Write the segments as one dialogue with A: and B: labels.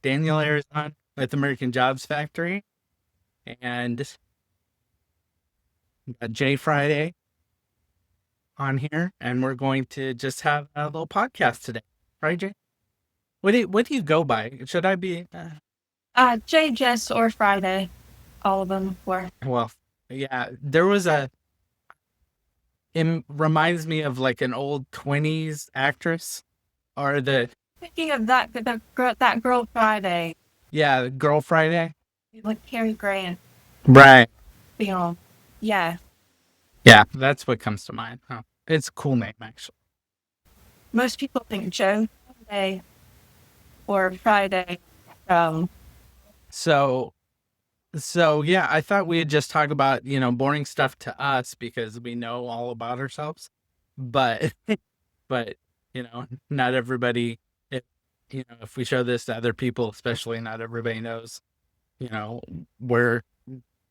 A: Daniel Ayerzon with American Jobs Factory, and we got Jay Friday on here, and we're going to just have a little podcast today, right, Jay? What do you go by? Should I be?
B: Jay, Jess, or Friday. All of them were.
A: Well, yeah. There was a. It reminds me of like an old '20s actress, or the
B: Thinking of that girl Friday,
A: yeah, Girl Friday.
B: like Cary Grant,
A: Right.
B: you know. Yeah,
A: Yeah, that's what comes to mind. Huh. It's a cool name, actually.
B: most people think Joe Friday or Friday. Um,
A: So So yeah, I thought we'd just talk about, boring stuff to us because we know all about ourselves. But but not everybody if if we show this to other people, especially not everybody knows, you know, where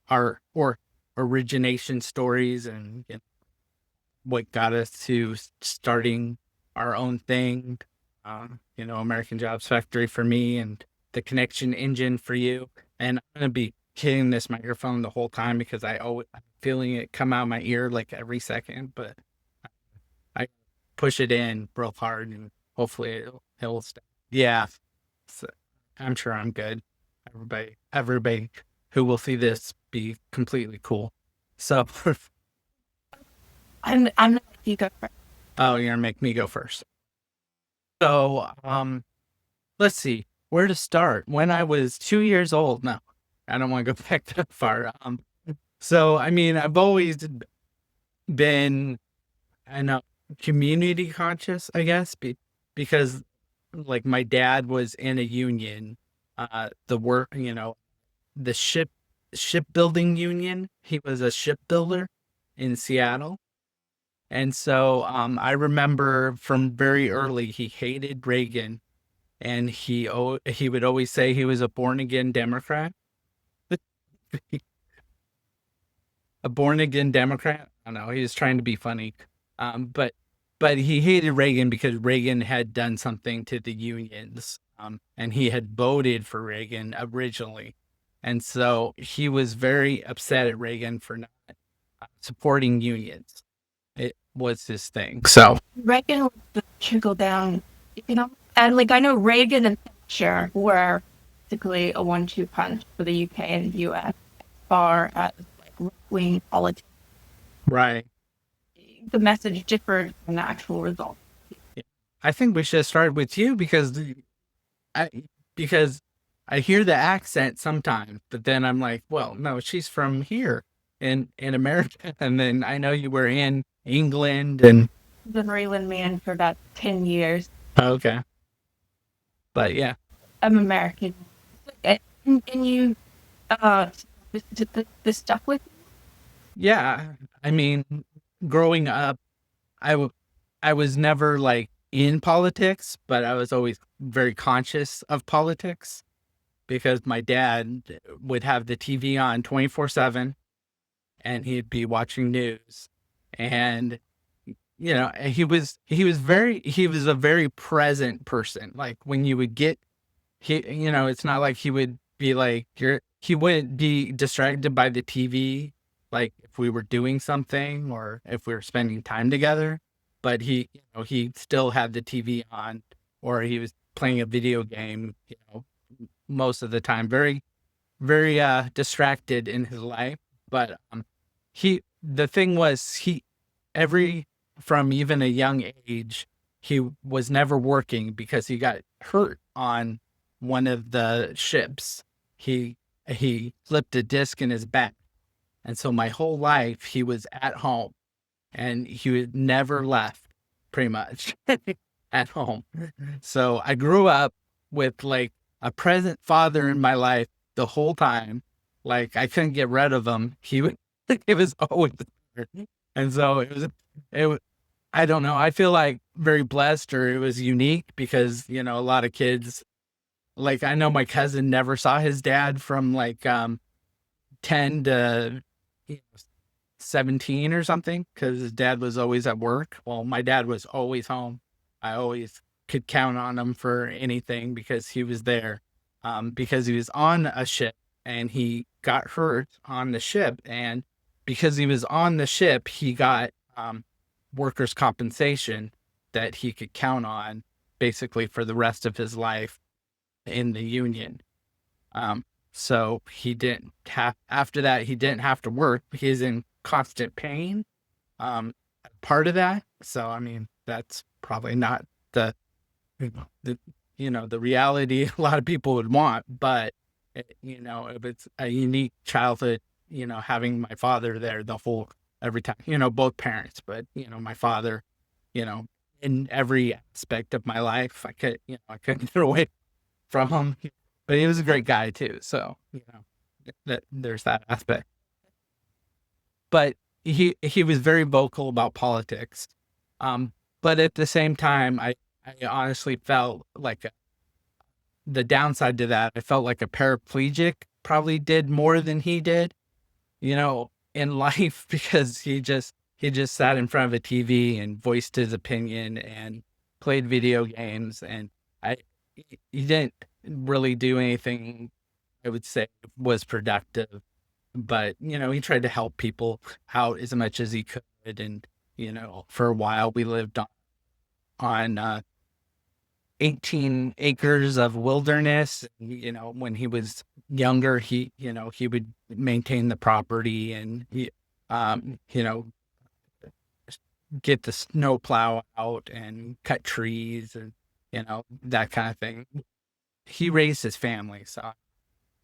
A: our or origination stories and what got us to starting our own thing. American Jobs Factory for me and the Connection Engine for you. And I'm gonna be hitting this microphone the whole time because I'm feeling it come out of my ear like every second, but I push it in real hard and hopefully it'll stay. Yeah, so I'm sure I'm good. Everybody who will see this be completely cool. So,
B: I'm not you go first.
A: oh, you're gonna make me go first. So, let's see where to start. When I was 2 years old, no, I don't want to go back that far. So I mean, I've always been, I know, community conscious, I guess, because like my dad was in a union, the work, the shipbuilding union. He was a shipbuilder in Seattle. And so I remember from very early he hated Reagan, and he would always say he was a born again Democrat. A born again Democrat. I don't know. He was trying to be funny, but he hated Reagan because Reagan had done something to the unions, and he had voted for Reagan originally, and so he was very upset at Reagan for not supporting unions. It was his thing. So
B: Reagan was the trickle down, and like I know Reagan and Thatcher were basically a one-two punch for the UK and the US as far as like right-wing politics.
A: right.
B: The message differed from the actual result.
A: Yeah. I think we should start with you I because I hear the accent sometimes, but then I'm like, well, no, she's from here in America, and then I know you were in England and
B: The Maryland man for about 10 years.
A: okay, but yeah,
B: I'm American. And you, uh, this stuff with
A: yeah. I mean, growing up, I was never like in politics, but I was always very conscious of politics because my dad would have the TV on 24/7 and he'd be watching news. And he was a very present person. Like when you would get it's not like he would be like he wouldn't be distracted by the TV like if we were doing something or if we were spending time together, but he still had the TV on or he was playing a video game, most of the time very very distracted in his life. But he the thing was he every from even a young age he was never working because he got hurt on one of the ships. He flipped a disc in his back, and so my whole life he was at home and he was never left pretty much at home. So I grew up with like a present father in my life the whole time. Like I couldn't get rid of him. It was always there. And so it I don't know. I feel like very blessed or it was unique because, a lot of kids like I know my cousin never saw his dad from like 10 to you know, 17 or something because his dad was always at work. Well, my dad was always home. I always could count on him for anything because he was there. because he was on a ship and he got hurt on the ship. And because he was on the ship, he got workers' compensation that he could count on basically for the rest of his life in the union. So he didn't have, after that, he didn't have to work. He's in constant pain. Part of that. So, I mean, that's probably not the the reality a lot of people would want, but if it's a unique childhood, having my father there the whole, every time, both parents, but, my father, you know, in every aspect of my life, I couldn't get away from him, but he was a great guy too. So, that there's that aspect, but he was very vocal about politics. But at the same time, I honestly felt like the downside to that, I felt like a paraplegic probably did more than he did, in life, because he just sat in front of a TV and voiced his opinion and played video games, and he didn't really do anything I would say was productive. But he tried to help people out as much as he could, and for a while we lived on 18 acres of wilderness. When he was younger, he would maintain the property, and get the snow plow out and cut trees, and that kind of thing. He raised his family, so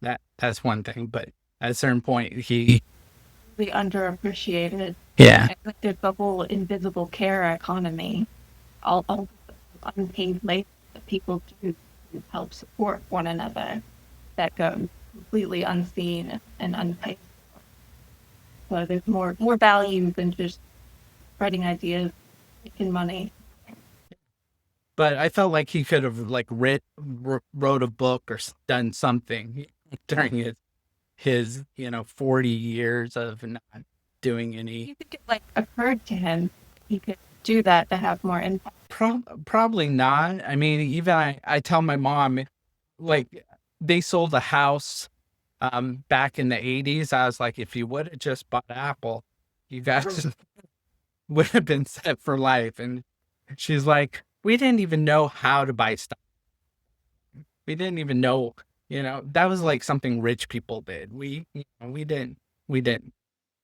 A: that's one thing. But at a certain point, he
B: Really underappreciated.
A: yeah.
B: I think there's the whole invisible care economy, all the unpaid labor that people do to help support one another that go completely unseen and unpaid. So there's more value than just spreading ideas, making money.
A: But I felt like he could have like wrote a book or done something during his 40 years of not doing any.
B: You think it like occurred to him he could do that to have more impact?
A: Probably not. I mean, even I tell my mom, like, they sold a house back in the 80s. I was like, if you would have just bought Apple, you guys would have been set for life. And she's like, we didn't even know how to buy stuff. We didn't even know, that was like something rich people did. We didn't.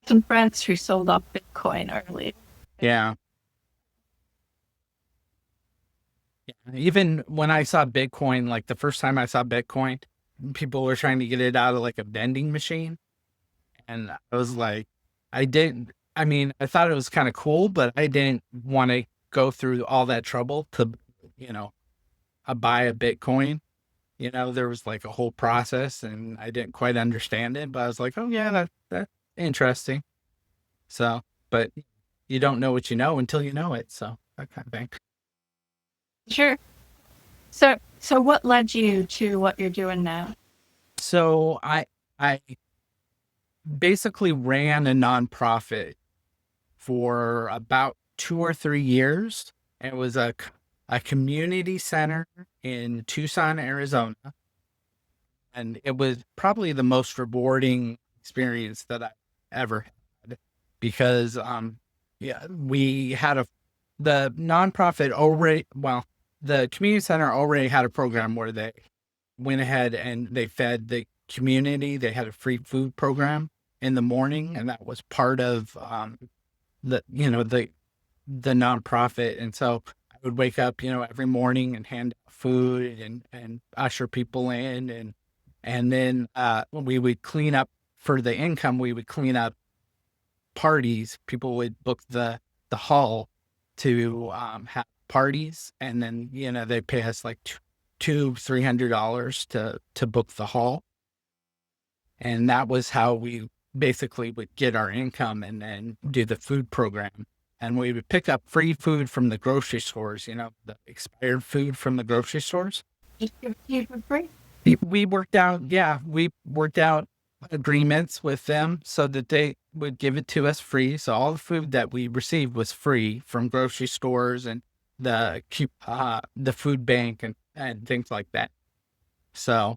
B: Some friends who sold off Bitcoin early.
A: Yeah. Even when I saw Bitcoin, like the first time I saw Bitcoin, people were trying to get it out of like a vending machine. And I was like, I thought it was kind of cool, but I didn't want to go through all that trouble to, buy a Bitcoin. There was like a whole process and I didn't quite understand it, but I was like, oh yeah, that's interesting. So, but you don't know what you know until you know it. So that kind of thing.
B: Sure. So what led you to what you're doing now?
A: So I basically ran a nonprofit for about 2 or 3 years. It was a community center in Tucson, Arizona. And it was probably the most rewarding experience that I ever had, because we had the nonprofit already, well, the community center already had a program where they went ahead and they fed the community. They had a free food program in the morning, and that was part of the nonprofit. And so I would wake up, every morning and hand out food and usher people in, and then we would clean up for the income. We would clean up parties. People would book the hall to have parties, and then they pay us like $200-$300 to book the hall, and that was how we basically would get our income, and then do the food program. And we would pick up free food from the grocery stores, the expired food from the grocery stores.
B: Just give it to you for free?
A: We worked out agreements with them so that they would give it to us free. So all the food that we received was free from grocery stores and the food bank and things like that. So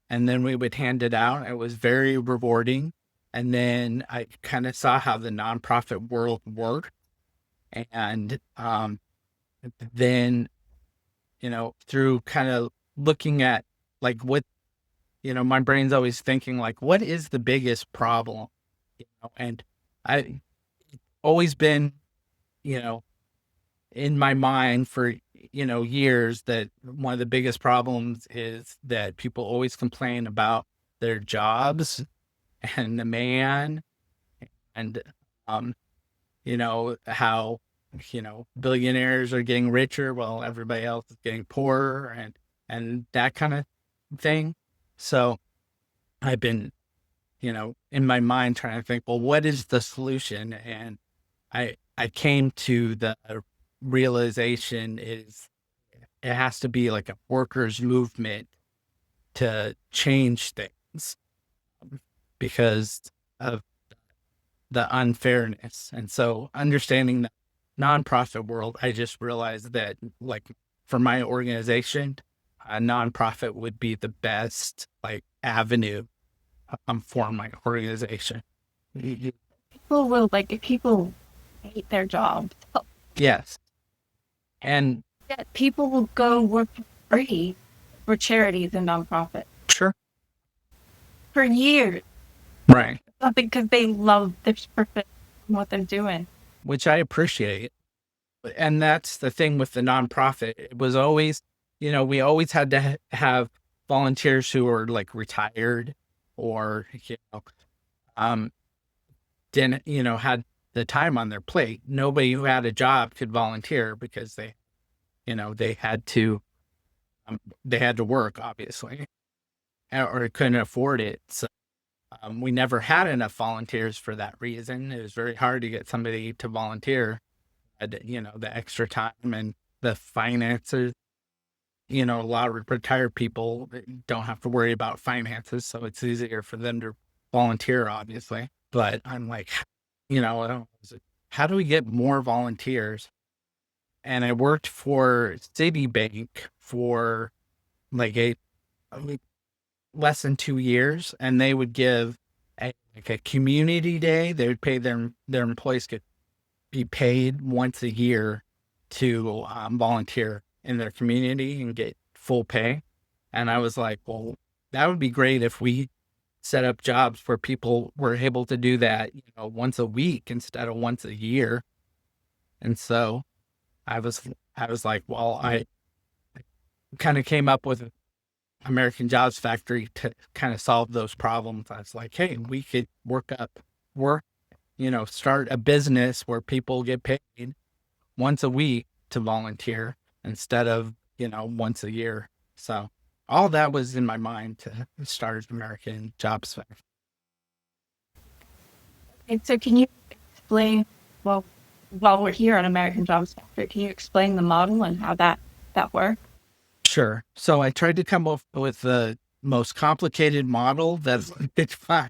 A: and then we would hand it out. It was very rewarding. And then I kind of saw how the nonprofit world worked. And then, through kind of looking at like what, my brain's always thinking like, what is the biggest problem? And I always been, in my mind for, years that one of the biggest problems is that people always complain about their jobs and the man and, how, billionaires are getting richer while everybody else is getting poorer and that kind of thing. So I've been, in my mind trying to think, well, what is the solution? And I came to the realization is it has to be like a workers' movement to change things because of the unfairness. And so understanding the nonprofit world, I just realized that like for my organization, a nonprofit would be the best like avenue for my organization.
B: People will like if people hate their job.
A: Yes. And
B: Yeah, people will go work for free for charities and nonprofits
A: sure.
B: for years.
A: Right.
B: Because they love this person and what they're doing.
A: Which I appreciate. And that's the thing with the nonprofit. It was always, we always had to have volunteers who were like retired or, didn't, had the time on their plate. Nobody who had a job could volunteer because they had to work, obviously, or couldn't afford it. So we never had enough volunteers for that reason. It was very hard to get somebody to volunteer, the extra time and the finances. A lot of retired people don't have to worry about finances, so it's easier for them to volunteer, obviously. But I'm like, how do we get more volunteers? And I worked for Citibank for like less than 2 years, and they would give a community day. They would pay their employees could be paid once a year to volunteer in their community and get full pay. And I was like, well, that would be great if we set up jobs where people were able to do that, once a week instead of once a year. And so I was like, well, I kind of came up with American Jobs Factory to kind of solve those problems. I was like, hey, we could start a business where people get paid once a week to volunteer instead of, once a year. So all that was in my mind to start American Jobs Factory.
B: And so can you explain, well, while we're here on American Jobs Factory, can you explain the model and how that works?
A: Sure. So I tried to come up with the most complicated model that's it's fine.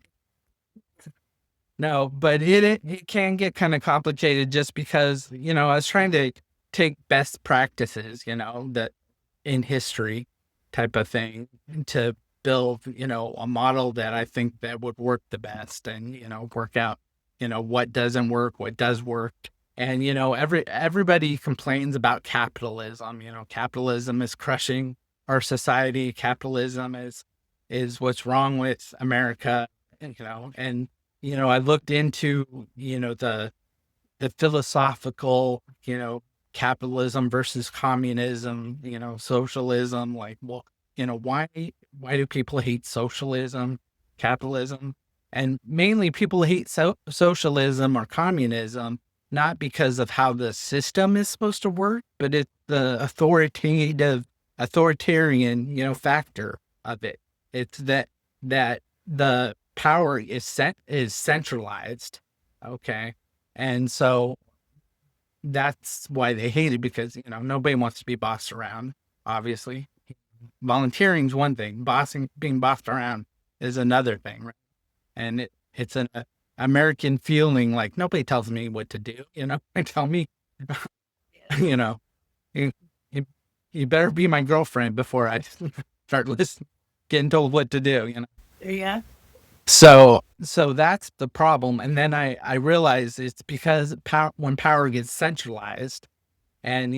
A: No, but it can get kind of complicated just because, I was trying to take best practices, that in history type of thing to build, a model that I think that would work the best and, work out, what doesn't work, what does work. And, everybody complains about capitalism. Capitalism is crushing our society. Capitalism is what's wrong with America, and, I looked into, the philosophical, capitalism versus communism, socialism, like, well, why do people hate socialism, capitalism? And mainly people hate socialism or communism, not because of how the system is supposed to work, but it's the authoritarian, factor of it. It's that the power is centralized. Okay. And so that's why they hate it, because, nobody wants to be bossed around, obviously. Volunteering is one thing. Being bossed around is another thing, right? And it's an American feeling like nobody tells me what to do, they tell me, you, you better be my girlfriend before I start listening. getting told what to do, you know.
B: Yeah.
A: So that's the problem. And then I realized it's because when power gets centralized, and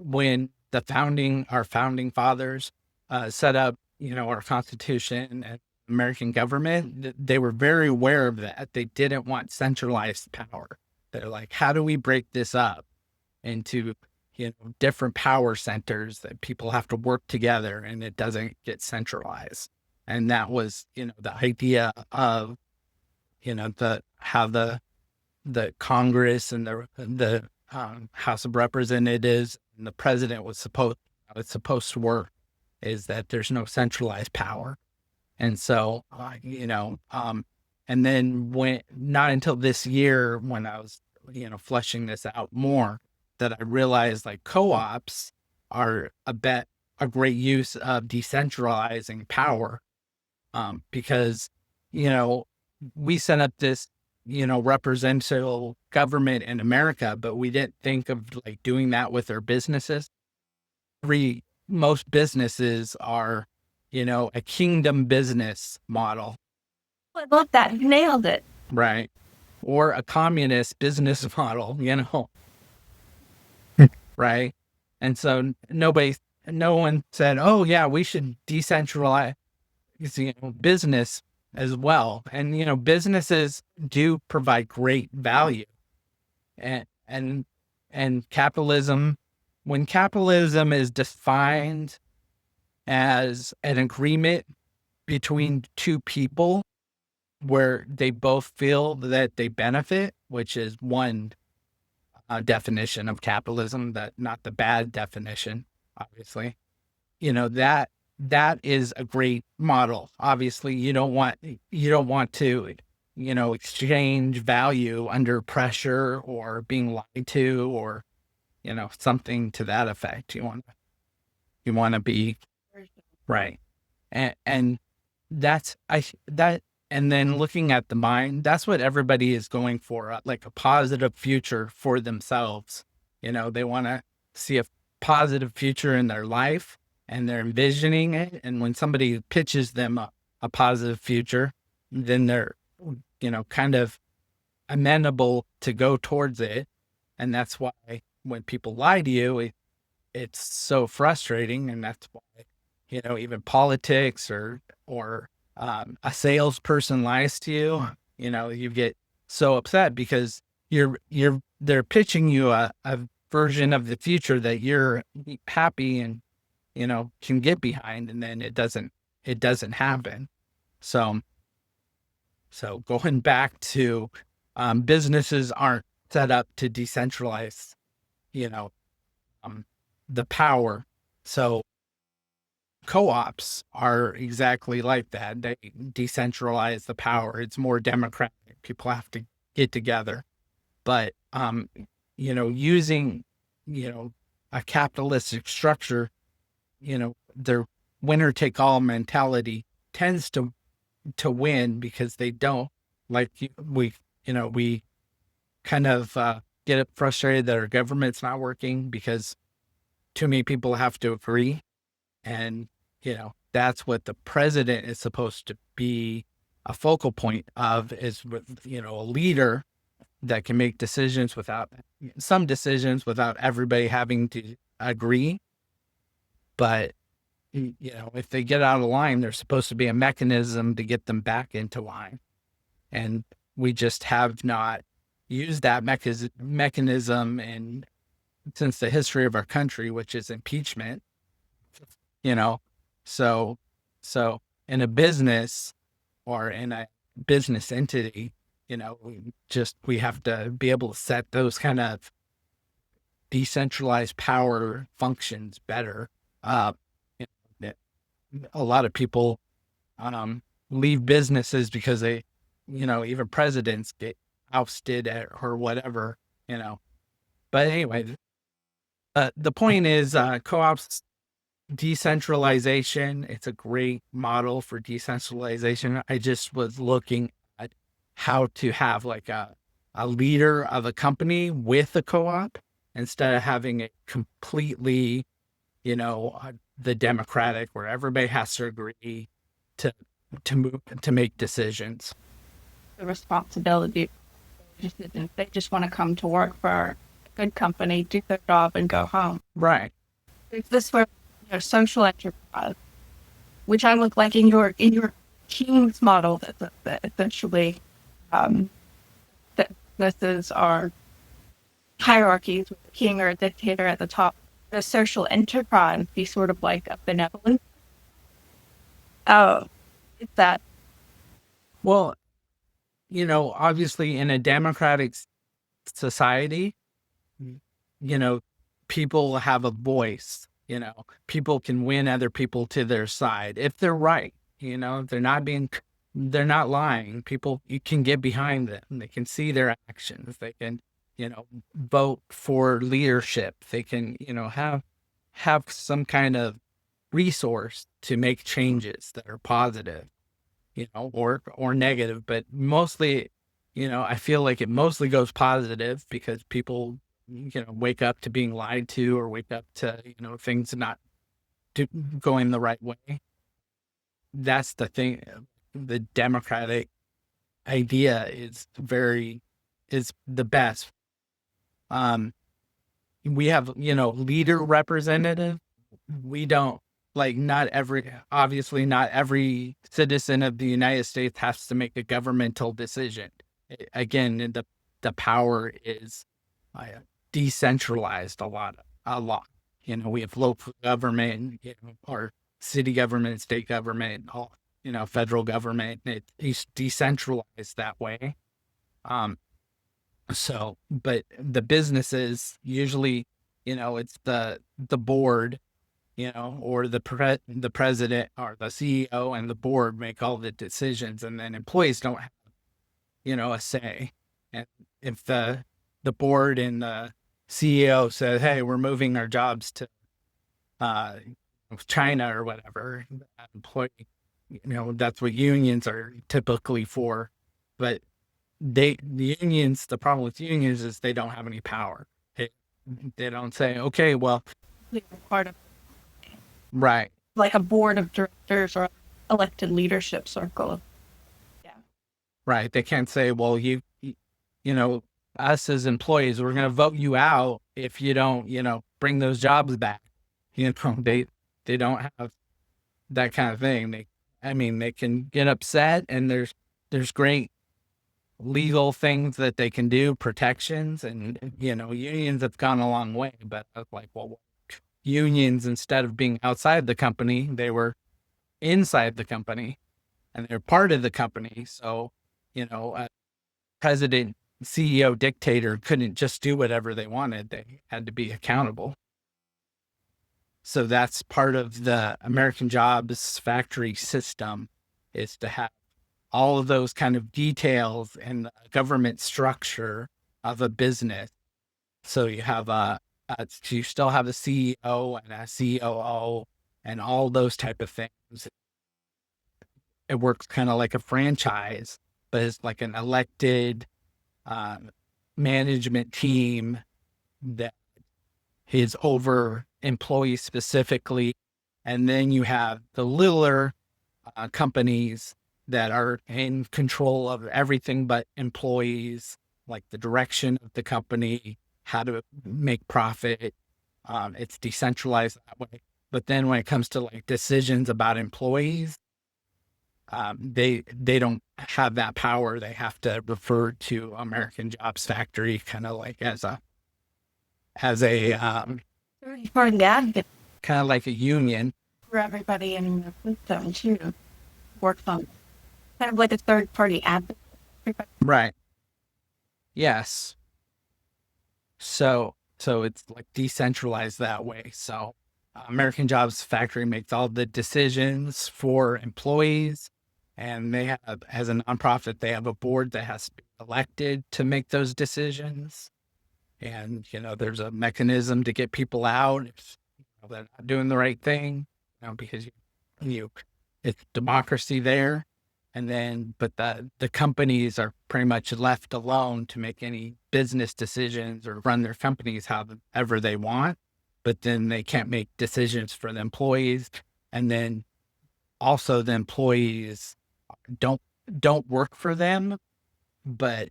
A: when our founding fathers set up our Constitution and American government, they were very aware of that. They didn't want centralized power. They're like, how do we break this up into different power centers that people have to work together and it doesn't get centralized? And that was the idea of how the Congress and the House of Representatives and the president it's supposed to work, is that there's no centralized power. And so and then when not until this year, when I was fleshing this out more, that I realized like co-ops are a great use of decentralizing power, because we set up this representative government in America, but we didn't think of like doing that with our businesses. Most businesses are a kingdom business model,
B: I love that. You nailed it.
A: right? Or a communist business model, right? And so no one said, oh yeah, we should decentralize business as well. And businesses do provide great value. And capitalism, when capitalism is defined as an agreement between two people where they both feel that they benefit, which is one definition of capitalism, that not the bad definition, obviously, that is a great model. Obviously, you don't want to exchange value under pressure or being lied to, or something to that effect. You want to be right. And that's and then looking at the mind, that's what everybody is going for, like a positive future for themselves. They want to see a positive future in their life, and they're envisioning it. And when somebody pitches them a positive future, then they're, kind of amenable to go towards it. And that's why when people lie to you, it's so frustrating. And that's why, even politics or a salesperson lies to you, you get so upset because they're pitching you a version of the future that you're happy and can get behind, and then it doesn't happen. So going back to businesses aren't set up to decentralize the power. So co-ops are exactly like that. They decentralize the power. It's more democratic. People have to get together. But using a capitalistic structure, their winner take all mentality tends to win, because they don't like we kind of get frustrated that our government's not working because too many people have to agree. And that's what the president is supposed to be a focal point of, is with a leader that can make some decisions without everybody having to agree. But if they get out of line, there's supposed to be a mechanism to get them back into line. And we just have not used that mechanism since the history of our country, which is impeachment. So in a business or in a business entity, we have to be able to set those kind of decentralized power functions better. A lot of people leave businesses because they, even presidents get ousted or whatever, But anyway, the point is co-ops, decentralization. It's a great model for decentralization. I just was looking at how to have like a leader of a company with a co-op, instead of having it completely, the democratic, where everybody has to agree to move to make decisions.
B: The responsibility. They just want to come to work for a good company, do their job, and go home.
A: Right.
B: Is this where social enterprise, which I look like in your King's model, that essentially that businesses are hierarchies with a king or a dictator at the top. The social enterprise be sort of like a benevolent. Oh, it's that.
A: Well, obviously in a democratic society, people have a voice. People can win other people to their side if they're right. They're not lying. People, you can get behind them. They can see their actions. They can, vote for leadership. They can, have some kind of resource to make changes that are positive, or negative, but mostly, I feel like it mostly goes positive because people, wake up to being lied to, or wake up to, things not going the right way. That's the thing. The democratic idea is the best. We have, leader representative. We don't, like, obviously not every citizen of the United States has to make a governmental decision. Again, the power is decentralized a lot. We have local government, or city government, state government, all, federal government. It's decentralized that way. But the businesses usually, it's the board, or the president or the CEO and the board make all the decisions, and then employees don't have, a say. And if the board and the CEO says, "Hey, we're moving our jobs to China or whatever," that employee, that's what unions are typically for. But the problem with unions is they don't have any power. They don't say, "Okay, well,"
B: part of
A: right,
B: like a board of directors or elected leadership circle. Yeah.
A: right. They can't say, "Well, us as employees, we're going to vote you out if you don't, bring those jobs back." They don't have that kind of thing. They can get upset, and there's great legal things that they can do, protections, and unions have gone a long way. But I was like, well, unions, instead of being outside the company, they were inside the company, and they're part of the company. So, a president, CEO, dictator couldn't just do whatever they wanted. They had to be accountable. So that's part of the American jobs factory system, is to have all of those kind of details in the government structure of a business. So you have you still have a CEO and a COO and all those type of things. It works kind of like a franchise, but it's like an elected management team that is over employees specifically. And then you have the littler companies that are in control of everything but employees, like the direction of the company, how to make profit. It's decentralized that way. But then when it comes to like decisions about employees, they don't have that power. They have to refer to American Jobs Factory kind of like as a
B: For that,
A: kind of like a union.
B: for everybody in the system too, works on kind of like a third party advocate.
A: Right. Yes. So it's like decentralized that way. So American Jobs Factory makes all the decisions for employees, and they have, as a nonprofit, they have a board that has to be elected to make those decisions. And, there's a mechanism to get people out if they're not doing the right thing, because it's democracy there. And then, but the companies are pretty much left alone to make any business decisions or run their companies however they want. But then they can't make decisions for the employees. And then also the employees don't don't work for them, but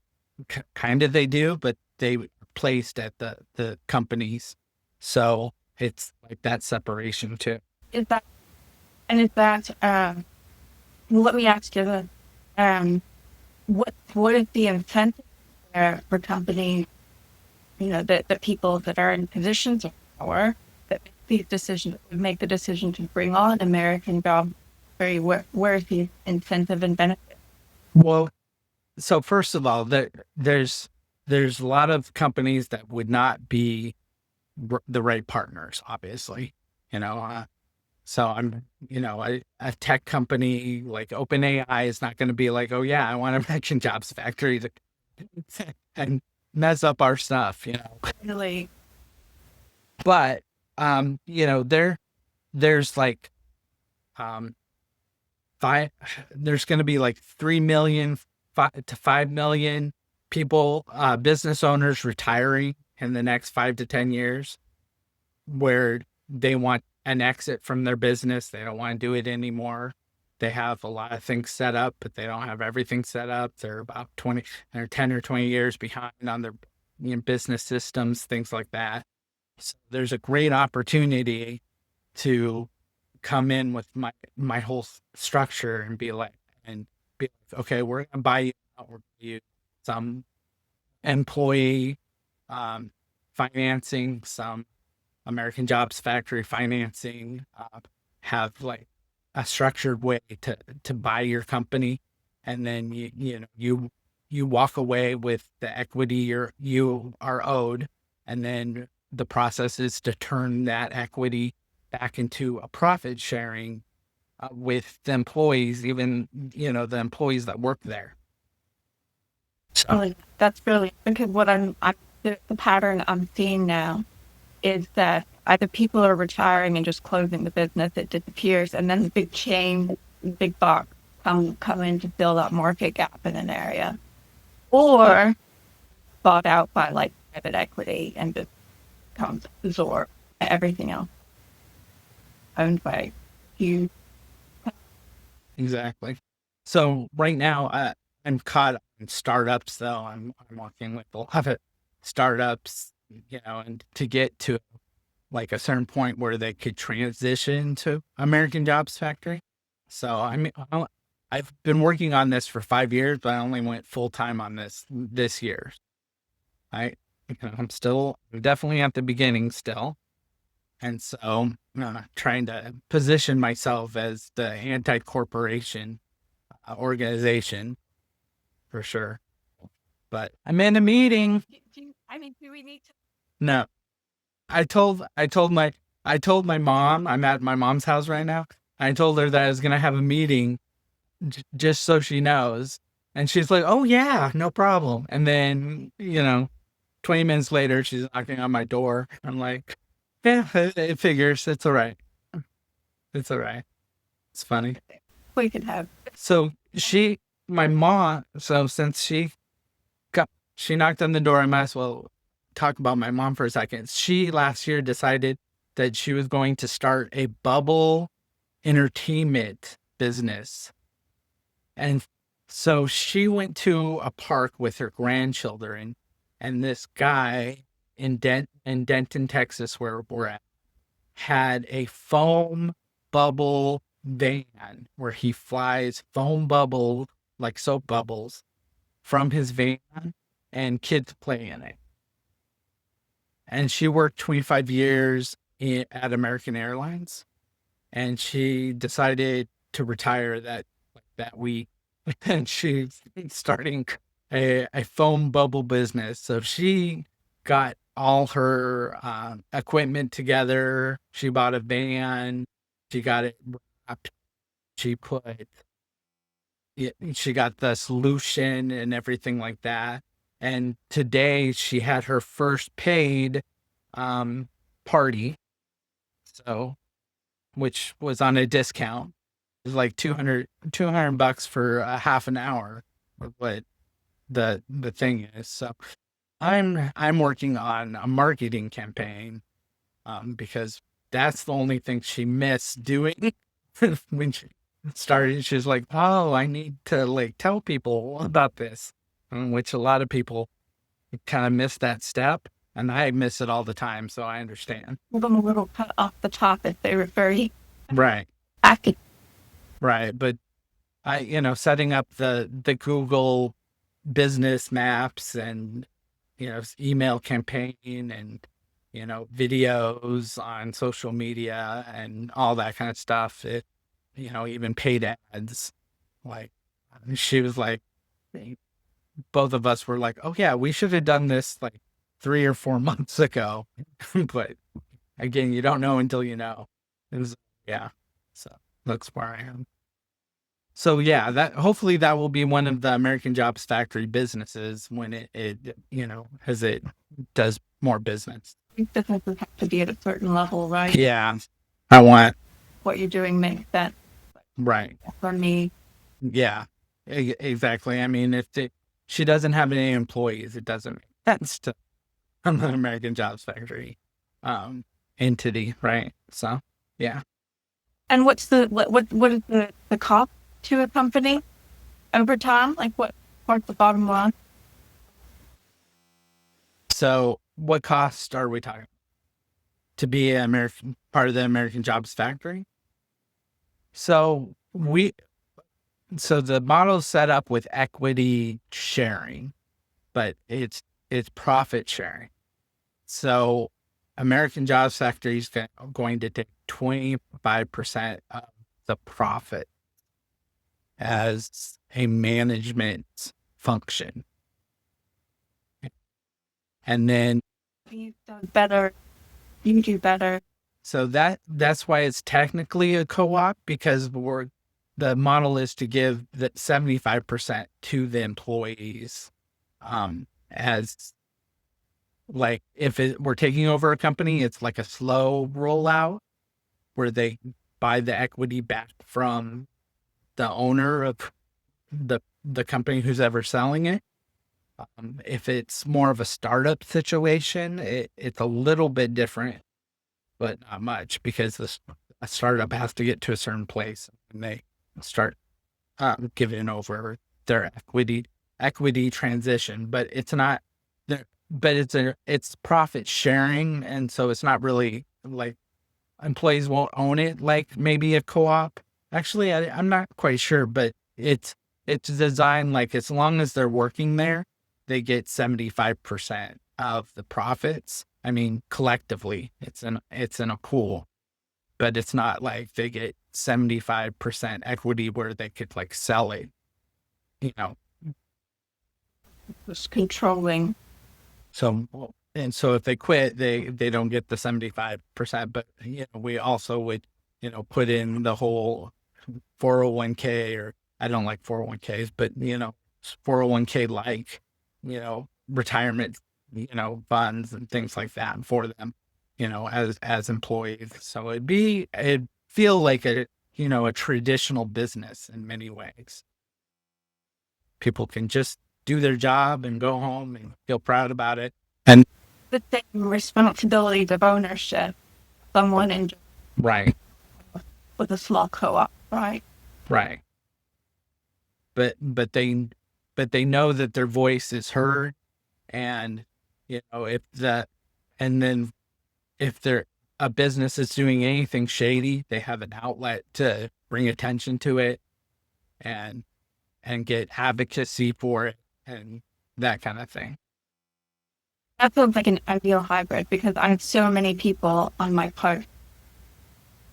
A: kind of they do, but they were placed at the companies. So it's like that separation too.
B: Is that and is that well, let me ask you this. Um, what is the incentive for companies, the people that are in positions of power that make these decisions, make the decision to bring on American jobs? Where's the incentive and benefit?
A: Well, so first of all, there's a lot of companies that would not be the right partners, obviously. You know, so I'm, a tech company like OpenAI is not going to be like, oh yeah, I want to mention Jobs Factory to and mess up our stuff,
B: Really,
A: But there's like um five there's going to be like 3 million to 5 million people, business owners retiring in the next 5 to 10 years, where they want an exit from their business. They don't want to do it anymore. They have a lot of things set up, but they don't have everything set up. They're about 20 or 10 or 20 years behind on their business systems, things like that. So there's a great opportunity to come in with my whole structure and be like, okay, we're gonna buy you out, we're gonna give you some employee financing, some American Jobs Factory financing, have like a structured way to buy your company, and then you walk away with the equity you are owed, and then the process is to turn that equity back into a profit sharing, with the employees, even the employees that work there. So
B: really, that's brilliant. Because the pattern I'm seeing now is that either people are retiring and just closing the business, it disappears, and then the big chain, big box come in to fill that market gap in an area, or bought out by like private equity and just comes absorb everything else owned by huge.
A: exactly. So right now, I'm caught in startups, though. I'm working with a lot of startups, and to get to like a certain point where they could transition to American Jobs Factory. So I've been working on this for 5 years, but I only went full time on this year. I, I'm definitely at the beginning still. And so I'm trying to position myself as the anti-corporation organization for sure. But I'm in a meeting.
B: Do we need to?
A: No, I told my mom, I'm at my mom's house right now. I told her that I was gonna have a meeting, just so she knows. And she's like, "Oh yeah, no problem." And then 20 minutes later, she's knocking on my door. I'm like, "Yeah, it figures. It's all right. It's all right." It's funny.
B: We could have.
A: So my mom. So since she knocked on the door, I might as well talk about my mom for a second. She last year decided that she was going to start a bubble entertainment business. And so she went to a park with her grandchildren, and this guy in Denton, Texas, where we're at, had a foam bubble van where he flies foam bubble, like soap bubbles, from his van, and kids play in it. And she worked 25 years at American Airlines, and she decided to retire that week. And she's starting a foam bubble business. So she got all her equipment together. She bought a van. She got it wrapped. She put she got the solution and everything like that. And today she had her first paid party. So, which was on a discount. It was like 200 bucks for a half an hour, what the thing is. So I'm working on a marketing campaign, because that's the only thing she missed doing when started, she's like, oh, I need to like tell people about this, which a lot of people kind of miss that step. And I miss it all the time. So I understand.
B: Give them a little cut off the top if they were very
A: Right.
B: active.
A: Right. But setting up the Google business maps and, email campaign and, videos on social media and all that kind of stuff. Even paid ads. Like, she was like, both of us were like, oh yeah, we should have done this like 3 or 4 months ago. But again, you don't know until you know. Yeah. So that's where I am. So yeah, that hopefully that will be one of the American Jobs Factory businesses when as it does more business.
B: Businesses have to be at a certain level, right?
A: Yeah. I want.
B: What you're doing makes sense.
A: Right.
B: For me.
A: Yeah, exactly. I mean, she doesn't have any employees, it doesn't make sense to an American Jobs Factory entity, right? So, yeah.
B: And what is the cost to a company over time? Like what's the bottom line?
A: So, what cost are we talking to be an American part of the American Jobs Factory? So the model is set up with equity sharing, but it's profit sharing. So American Jobs Factory is going to take 25% of the profit as a management function. And then
B: You've done better. You do better.
A: so that's why it's technically a co-op, because the model is to give the 75% to the employees, as like if we're taking over a company, it's like a slow rollout where they buy the equity back from the owner of the company who's ever selling it. If it's more of a startup situation, it's a little bit different, but not much, because a startup has to get to a certain place and they start giving over their equity transition. But it's not there. But it's profit sharing, and so it's not really like employees won't own it like maybe a co-op. Actually, I'm not quite sure, but it's designed like as long as they're working there, they get 75% of the profits. I mean, collectively, it's in a pool, but it's not like they get 75% equity where they could like sell it,
B: Just controlling.
A: So if they quit, they don't get the 75%, but we also would, put in the whole 401k, or I don't like 401ks, but 401k like, retirement, funds and things like that for them, as employees. So it'd feel like a traditional business in many ways. People can just do their job and go home and feel proud about it. And
B: The same responsibilities of ownership. Someone in
A: right.
B: with a small co-op, right?
A: Right. But they know that their voice is heard, and if they're a business is doing anything shady, they have an outlet to bring attention to it and get advocacy for it and that kind of thing.
B: That feels like an ideal hybrid, because I have so many people on my part.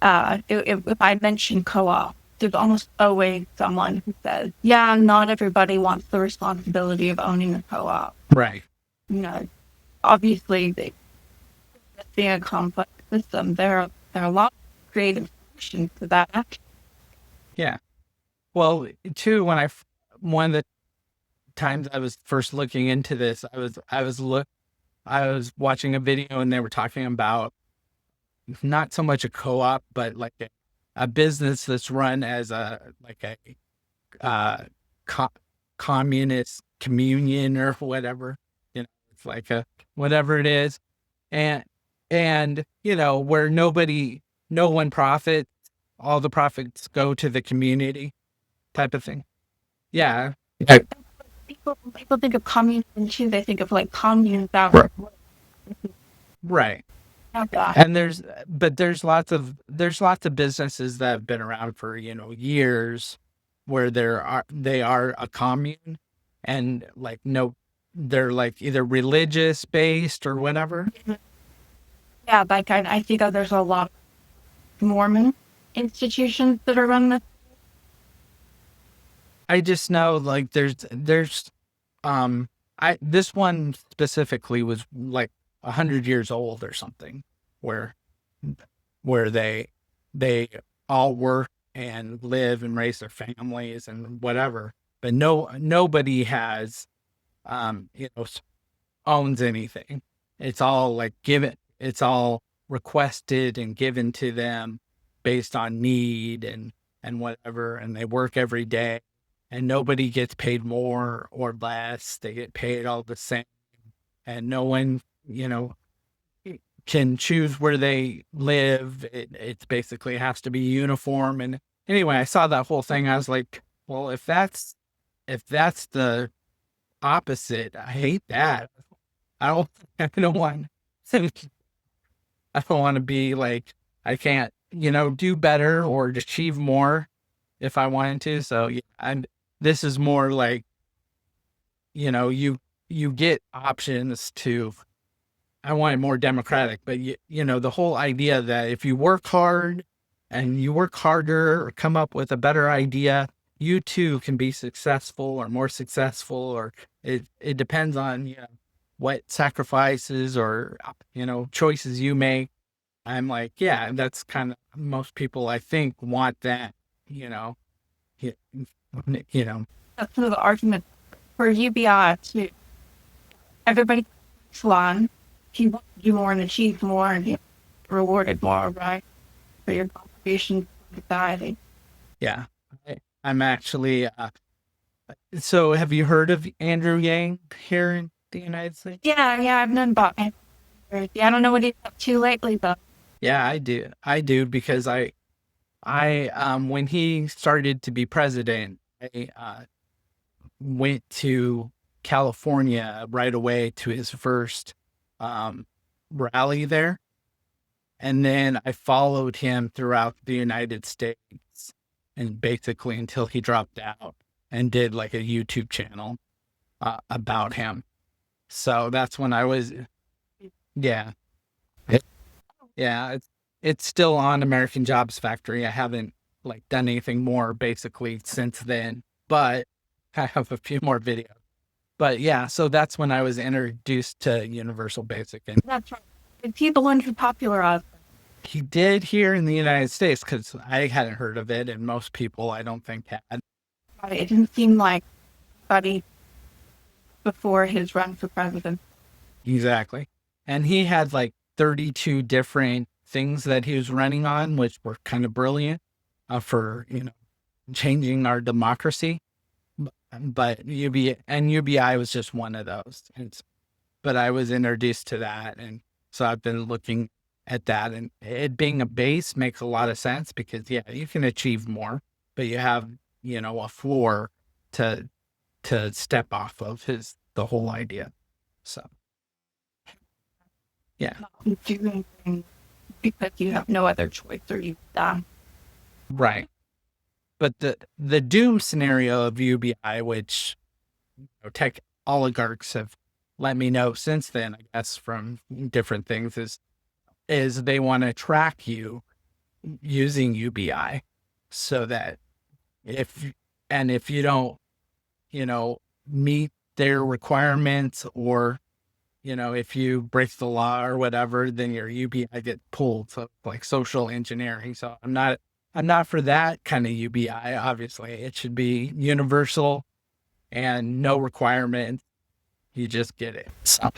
B: If I mention co-op, there's almost always someone who says, yeah, not everybody wants the responsibility of owning a co-op.
A: Right.
B: Obviously, being a complex system, there are a lot of creative solutions to that.
A: Yeah. Well, too, one of the times I was first looking into this, I was watching a video and they were talking about not so much a co-op, but like a business that's run as a communist communion or whatever. It's like a whatever it is, and where no one profits all the profits go to the community type of thing. Yeah.
B: People think of communes too. They think of like communes that
A: Right.
B: were
A: Right.
B: like that.
A: And there's lots of businesses that have been around for, years, where they are a commune, and like no, they're like either religious based or whatever.
B: Yeah, like I think that there's a lot of Mormon institutions that are run this.
A: I just know like there's I this one specifically was like 100 years old or something, where they all work and live and raise their families and whatever, but nobody has owns anything. It's all like given. It's all requested and given to them based on need and whatever, and they work every day, and nobody gets paid more or less. They get paid all the same, and no one, can choose where they live. It's basically has to be uniform. And anyway, I saw that whole thing. I was like, well, if that's the opposite, I hate that. I don't I don't want I don't want to be like, I can't, do better or achieve more if I wanted to. So yeah, and this is more like, you get options to. I want it more democratic, but the whole idea that if you work hard and you work harder or come up with a better idea, you too can be successful or more successful, or it depends on, what sacrifices or, choices you make. I'm like, yeah, that's kind of, most people I think want that, you know, you, you know,
B: That's sort of the argument for UBI too. Everybody flying. If you want to do more and achieve more and get rewarded more, right? For your contribution to society.
A: yeah. I'm actually, so have you heard of Andrew Yang here in the United States?
B: Yeah, I've known about him. Yeah, I don't know what he's up to lately, but
A: Yeah, I do. I do because when he started to be president, I went to California right away to his first rally there. And then I followed him throughout the United States, and basically until he dropped out and did like a YouTube channel about him. So that's when I was, yeah. Yeah, it's still on American Jobs Factory. I haven't like done anything more basically since then, but I have a few more videos. But yeah, so that's when I was introduced to Universal Basic, and
B: that's right. And people learn to popularize.
A: he did here in the United States because I hadn't heard of it, and most people I don't think had.
B: It didn't seem like Buddy before his run for president.
A: Exactly. And he had like 32 different things that he was running on, which were kind of brilliant for, changing our democracy. But UBI was just one of those. But I was introduced to that. And so I've been looking at that, and it being a base makes a lot of sense because, yeah, you can achieve more, but you have, a floor to step off of the whole idea. So, yeah.
B: Not doing things because you have no other choice or you've done.
A: Right. But the doom scenario of UBI, which tech oligarchs have let me know since then, I guess, from different things, is they want to track you using UBI so that if you don't, meet their requirements, or if you break the law or whatever, then your UBI gets pulled. So like social engineering. So I'm not for that kind of UBI. Obviously, it should be universal and no requirement. You just get it. So,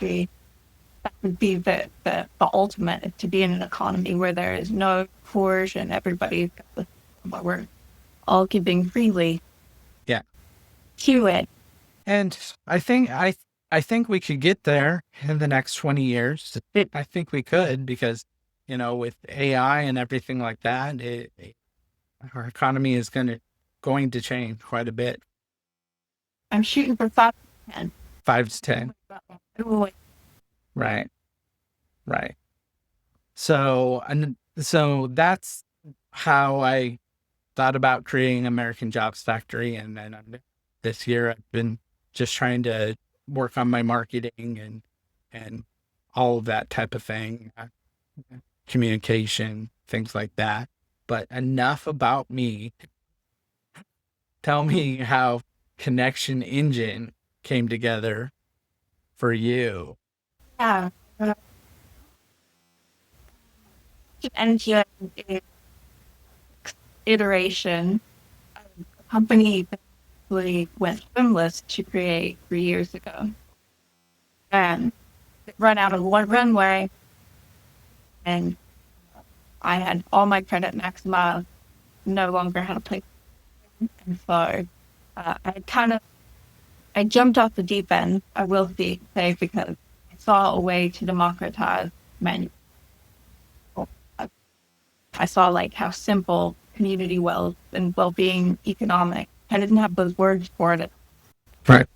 B: that would be the ultimate, to be in an economy where there is no coercion. Everybody's we're all giving freely.
A: yeah.
B: To it.
A: And I think we could get there in the next 20 years. I think we could because, with AI and everything like that, our economy is going to change quite a bit.
B: I'm shooting for 5 to 10.
A: 5 to 10.
B: Ooh,
A: Right. Right. So that's how I thought about creating American Jobs Factory, and then this year I've been just trying to work on my marketing and all of that type of thing, communication, things like that. But enough about me. Tell me how Connection Engine came together for you.
B: yeah. Engine is iteration. The company basically went swimless to create 3 years ago. And it ran out of one runway, and I had all my credit maximized, no longer had a place. And so I jumped off the deep end, I will say, because I saw a way to democratize manual. I saw like how simple community wealth and well-being economic. I didn't have those words for it.
A: Right.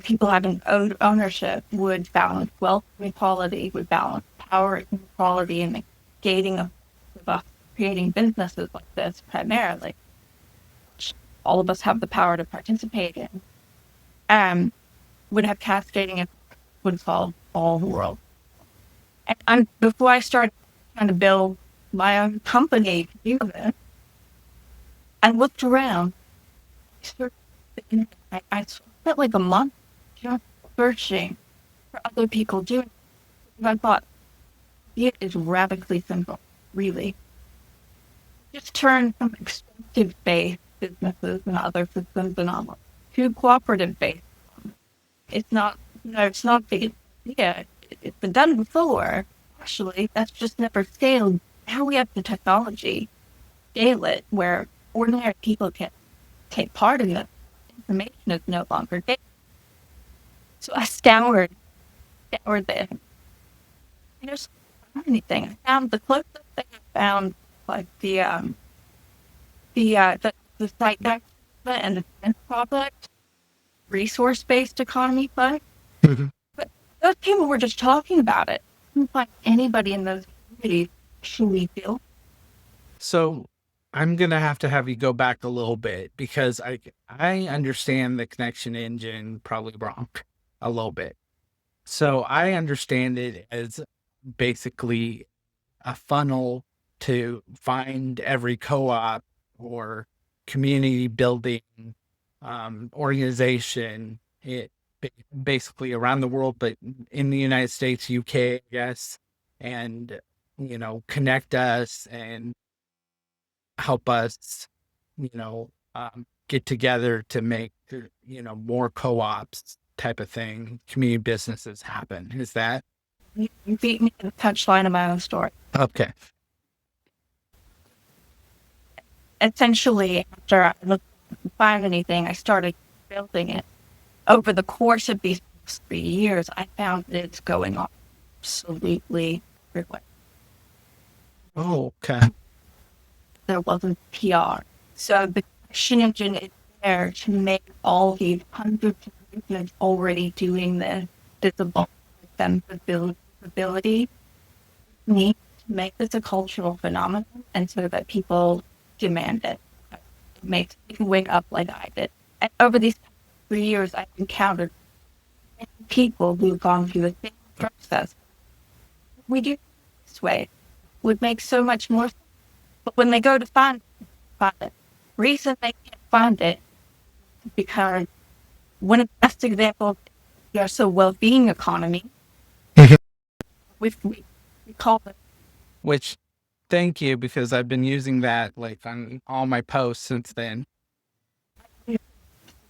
B: People having ownership would balance wealth inequality, would balance power inequality, and negating of us creating businesses like this primarily, which all of us have the power to participate in, would have cascading effects, would solve all the world. And before I started trying to build my own company to do this, I looked around. I spent like a month just searching for other people doing it. And I thought, it is radically simple, really. Just turn from expensive-based businesses and other systems and all to cooperative-based. It's not big. Yeah, it's been done before. Actually, that's just never scaled. Now we have the technology, scale it where ordinary people can take part in it. Information is no longer data. So I scoured the I just found anything. I found the closest thing I found, like the site back and the Defense Project resource-based economy fund.
A: Mhm.
B: But those people were just talking about it. I couldn't find anybody in those communities actually feel.
A: So I'm gonna have to have you go back a little bit because I understand the Connection Engine probably wrong a little bit. So I understand it as basically a funnel to find every co-op or community building organization, basically around the world, but in the United States, UK, I guess, and connect us and help us, get together to make more co-ops type of thing, community businesses happen. Is that
B: You beat me to the touchline of my own story.
A: okay?
B: Essentially, after I looked to find anything, I started building it. Over the course of these 3 years, I found that it's going on absolutely everywhere.
A: Oh, okay.
B: There wasn't PR. So the Connection Engine is there to make all these hundreds of movements already doing this visible, them visibility. Need to make this a cultural phenomenon, and so that people demand it. It makes people wake up like I did. And over these 3 years, I've encountered many people who've gone through the same process. We do it this way would make so much more sense. But when they go to find it, reason they can't find it because one of the best examples is our so well-being economy. we call it.
A: Which, thank you, because I've been using that like on all my posts since then.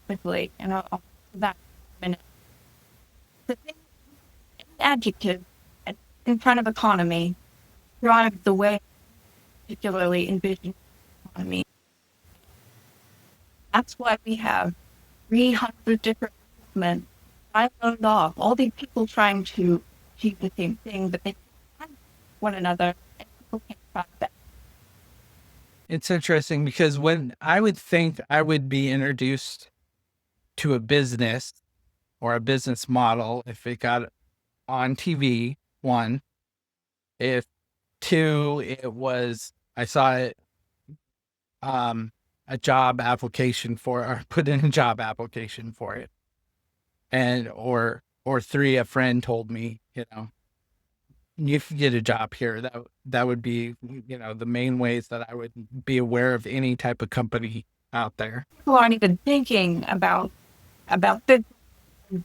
B: Quickly, and I'll that in a minute. The thing, adjective in front of economy drives the way, particularly envision economy. That's why we have 300 different movements siloed off. All these people trying to achieve the same thing, but they can't find one another, and people can't find that.
A: It's interesting because when I would think I would be introduced to a business or a business model if it got on TV, one, if two, it was, I saw it, a job application for, or put in a job application for it. And, or three, a friend told me, you can get a job here. That would be, the main ways that I would be aware of any type of company out there.
B: People aren't even thinking about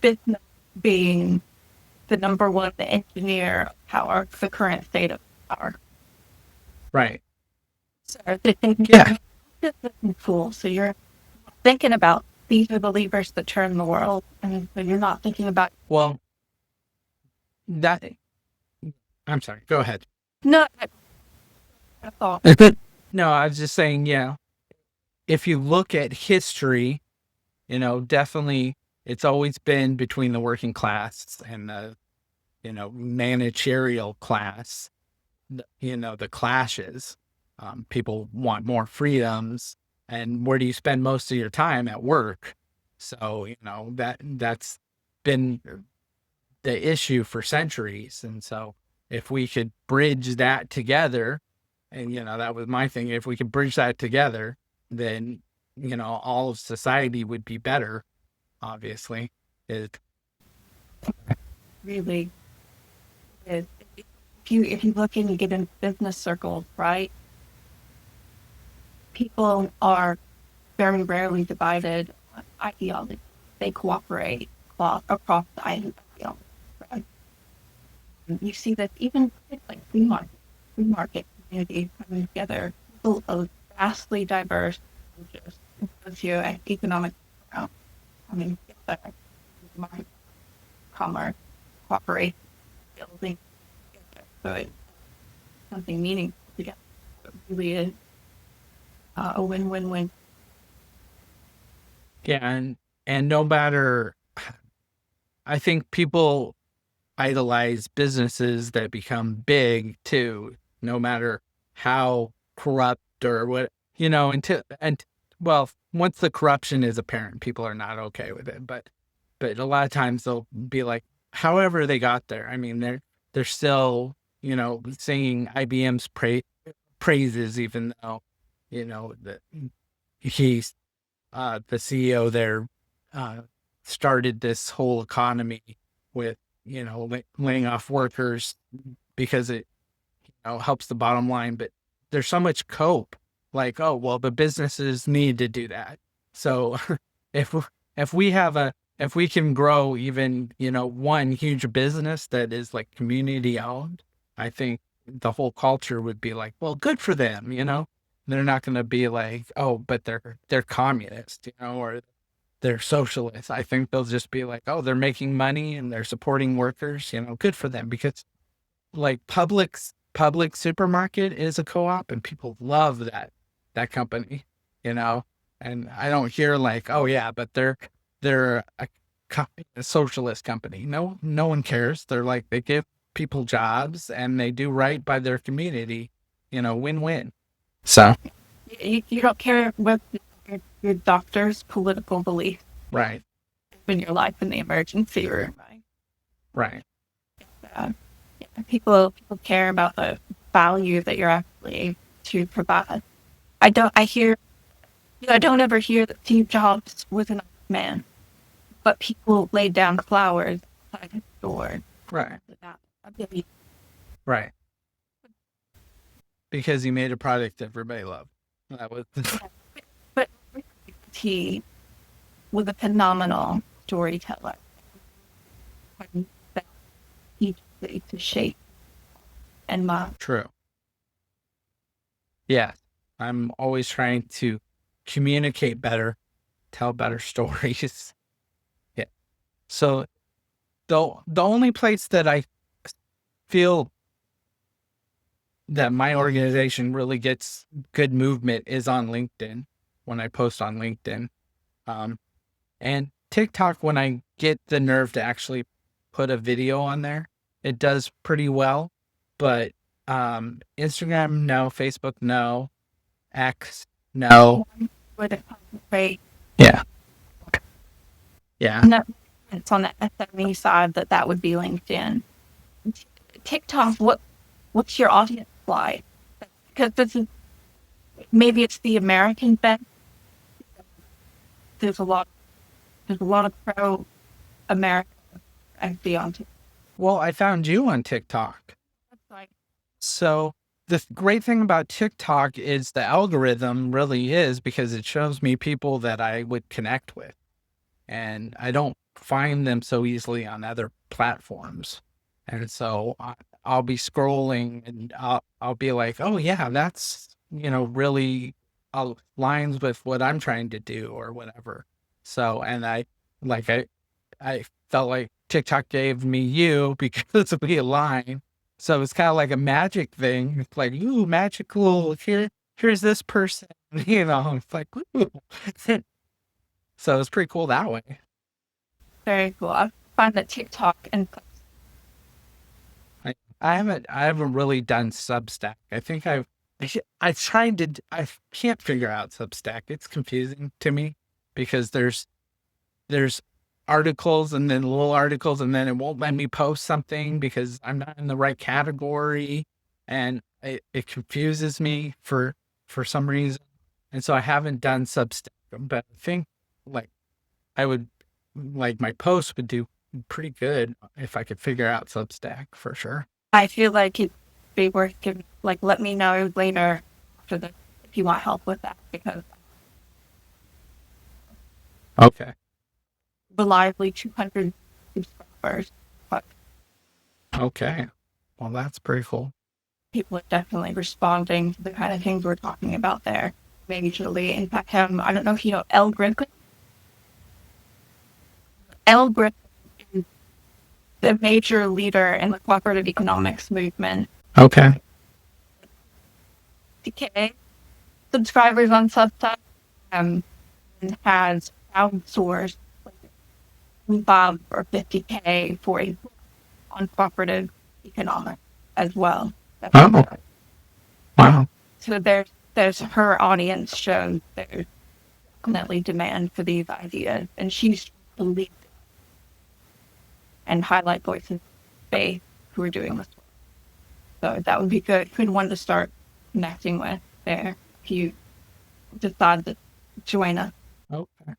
B: business being the number one engineer of power, the current state of power.
A: Right.
B: So they think,
A: Yeah.
B: business is cool. So you're thinking about these are the levers that turn the world, and so you're not thinking about.
A: Well, I'm sorry. Go ahead.
B: No, that's all.
A: No, I was just saying, if you look at history, definitely it's always been between the working class and the, managerial class, the clashes. People want more freedoms, and where do you spend most of your time? At work. So, that's been the issue for centuries. And so if we could bridge that together, and, that was my thing, if we could bridge that together, then, all of society would be better, obviously.
B: Really is. If you look and you get in business circles, right? People are very rarely divided on ideology. They cooperate across the ideology. Right? You see that even like free market communities coming together, people of vastly diverse socioeconomic coming together, market, commerce, cooperation, building together. So it's something meaningful together. It really is a win-win-win.
A: Yeah. And no matter, I think people idolize businesses that become big too, no matter how corrupt or what, well, once the corruption is apparent, people are not okay with it. But a lot of times they'll be like, however they got there. I mean, they're still, singing IBM's praises, even though, that he's the CEO there started this whole economy with, laying off workers because it, helps the bottom line. But there's so much cope, like, oh, well, the businesses need to do that. So if if we can grow even, one huge business that is like community owned, I think the whole culture would be like, well, good for them, They're not going to be like, oh, but they're communist, or they're socialists. I think they'll just be like, oh, they're making money and they're supporting workers, good for them. Because like public supermarket is a co-op, and people love that company, and I don't hear like, oh yeah, but they're a socialist company. No one cares. They're like, they give people jobs and they do right by their community, win-win. So
B: You don't care what your doctor's political belief
A: right.
B: in your life in the emergency room, right?
A: Right.
B: People care about the value that you're actually able to provide. I don't ever hear that Steve Jobs was an old man, but people laid down flowers outside his door.
A: Right.
B: That
A: Right. Because he made a product everybody loved. That was
B: but he was a phenomenal storyteller. That he to shape and mold.
A: true. Yeah. I'm always trying to communicate better, tell better stories. Yeah. So the only place that I feel that my organization really gets good movement is on LinkedIn, when I post on LinkedIn. And TikTok, when I get the nerve to actually put a video on there, it does pretty well. But Instagram, no. Facebook, no. X? No.
B: Would concentrate
A: Yeah. Yeah.
B: on that. It's on the SME side that would be LinkedIn. TikTok, what's your audience like? Because this is maybe it's the American bent. There's a lot of pro America I see on TikTok.
A: Well, I found you on TikTok.
B: Like,
A: So the great thing about TikTok is the algorithm really is because it shows me people that I would connect with. And I don't find them so easily on other platforms. And so I'll be scrolling and I'll be like, oh yeah, that's, really aligns with what I'm trying to do or whatever. So, and I felt like TikTok gave me you because we align. So it's kind of like a magic thing. It's like, ooh, magical. Here's this person. It's like, ooh. So it's pretty cool that way.
B: very cool. I find that TikTok and
A: I haven't really done Substack. I think I can't figure out Substack. It's confusing to me because there's articles and then little articles and then it won't let me post something because I'm not in the right category and it confuses me for some reason. And so I haven't done Substack, but I think like I would like my posts would do pretty good if I could figure out Substack for sure.
B: I feel like it'd be worth giving. Like, let me know later after the if you want help with that because
A: Okay.
B: reliably 200 subscribers, but
A: Okay. Well, that's pretty cool.
B: people are definitely responding to the kind of things we're talking about there. Majorly, in fact, I don't know if you know El Griffin. El Griffin is the major leader in the cooperative economics movement.
A: Okay.
B: DK subscribers on Substack and has outsourced like 25 or 50K for a book on cooperative economics as well.
A: Oh, wow.
B: So there's her audience shows there's definitely demand for these ideas, and she's the lead and highlight voices of faith who are doing this work. So that would be good one to start connecting with there if you decide to join us.
A: Okay.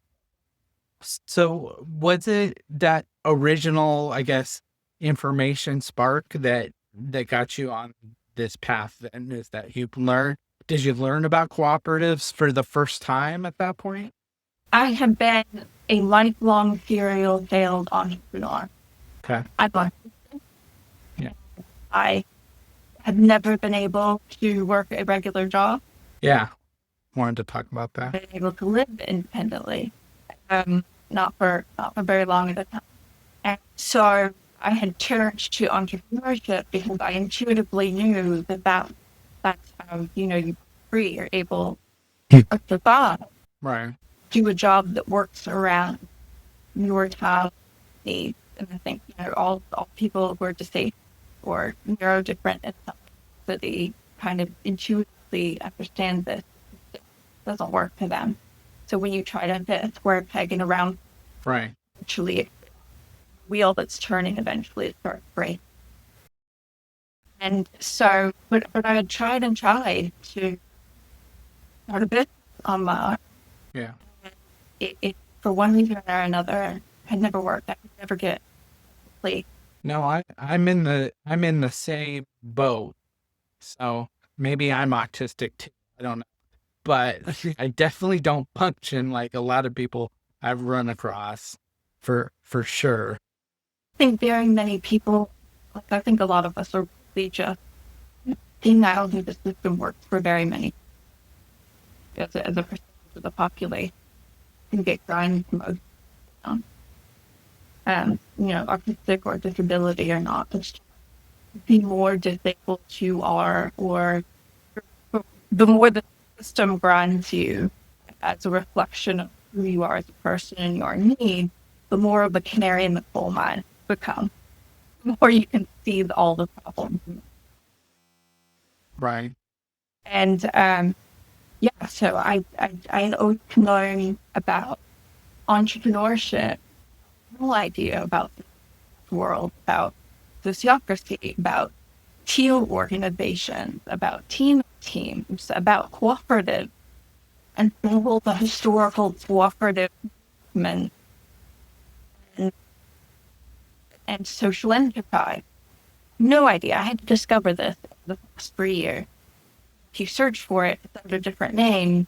A: So was it that original, I guess, information spark that got you on this path then? Is that did you learn about cooperatives for the first time at that point?
B: I have been a lifelong serial failed entrepreneur.
A: Okay. Yeah.
B: I have never been able to work a regular job,
A: Yeah. Wanted to talk about that.
B: been able to live independently, not for very long at a time. And so I had turned to entrepreneurship because I intuitively knew that's how you're free, you're able to survive,
A: Right.
B: do a job that works around your child needs. And I think all people who are disabled or neurodifferent in some capacity kind of intuitively understand this. It doesn't work for them. So when you try to fit a square peg in a round,
A: Right.
B: eventually a wheel that's turning, eventually it starts breaking. And so, but I had tried and tried to start a business on my own.
A: Yeah.
B: It for one reason or another had never worked. I could never get sleep.
A: No, I'm in the same boat. So maybe I'm autistic too. I don't know. But I definitely don't function like a lot of people I've run across for sure.
B: I think very many people, like I think a lot of us are really just seeing I don't think the system works for very many as a percentage of the population can get grind most autistic or disability or not. It's the more disabled you are, or the more the system grinds you as a reflection of who you are as a person and your needs, the more of a canary in the coal mine become. The more you can see all the problems.
A: Right.
B: And yeah, so I always learn about entrepreneurship, no idea about the world, about sociocracy, about team organization, about teams, about cooperative, and all the historical cooperative movement and, and social enterprise. No idea. I had to discover this the past 3 years. If you search for it, it's under a different name.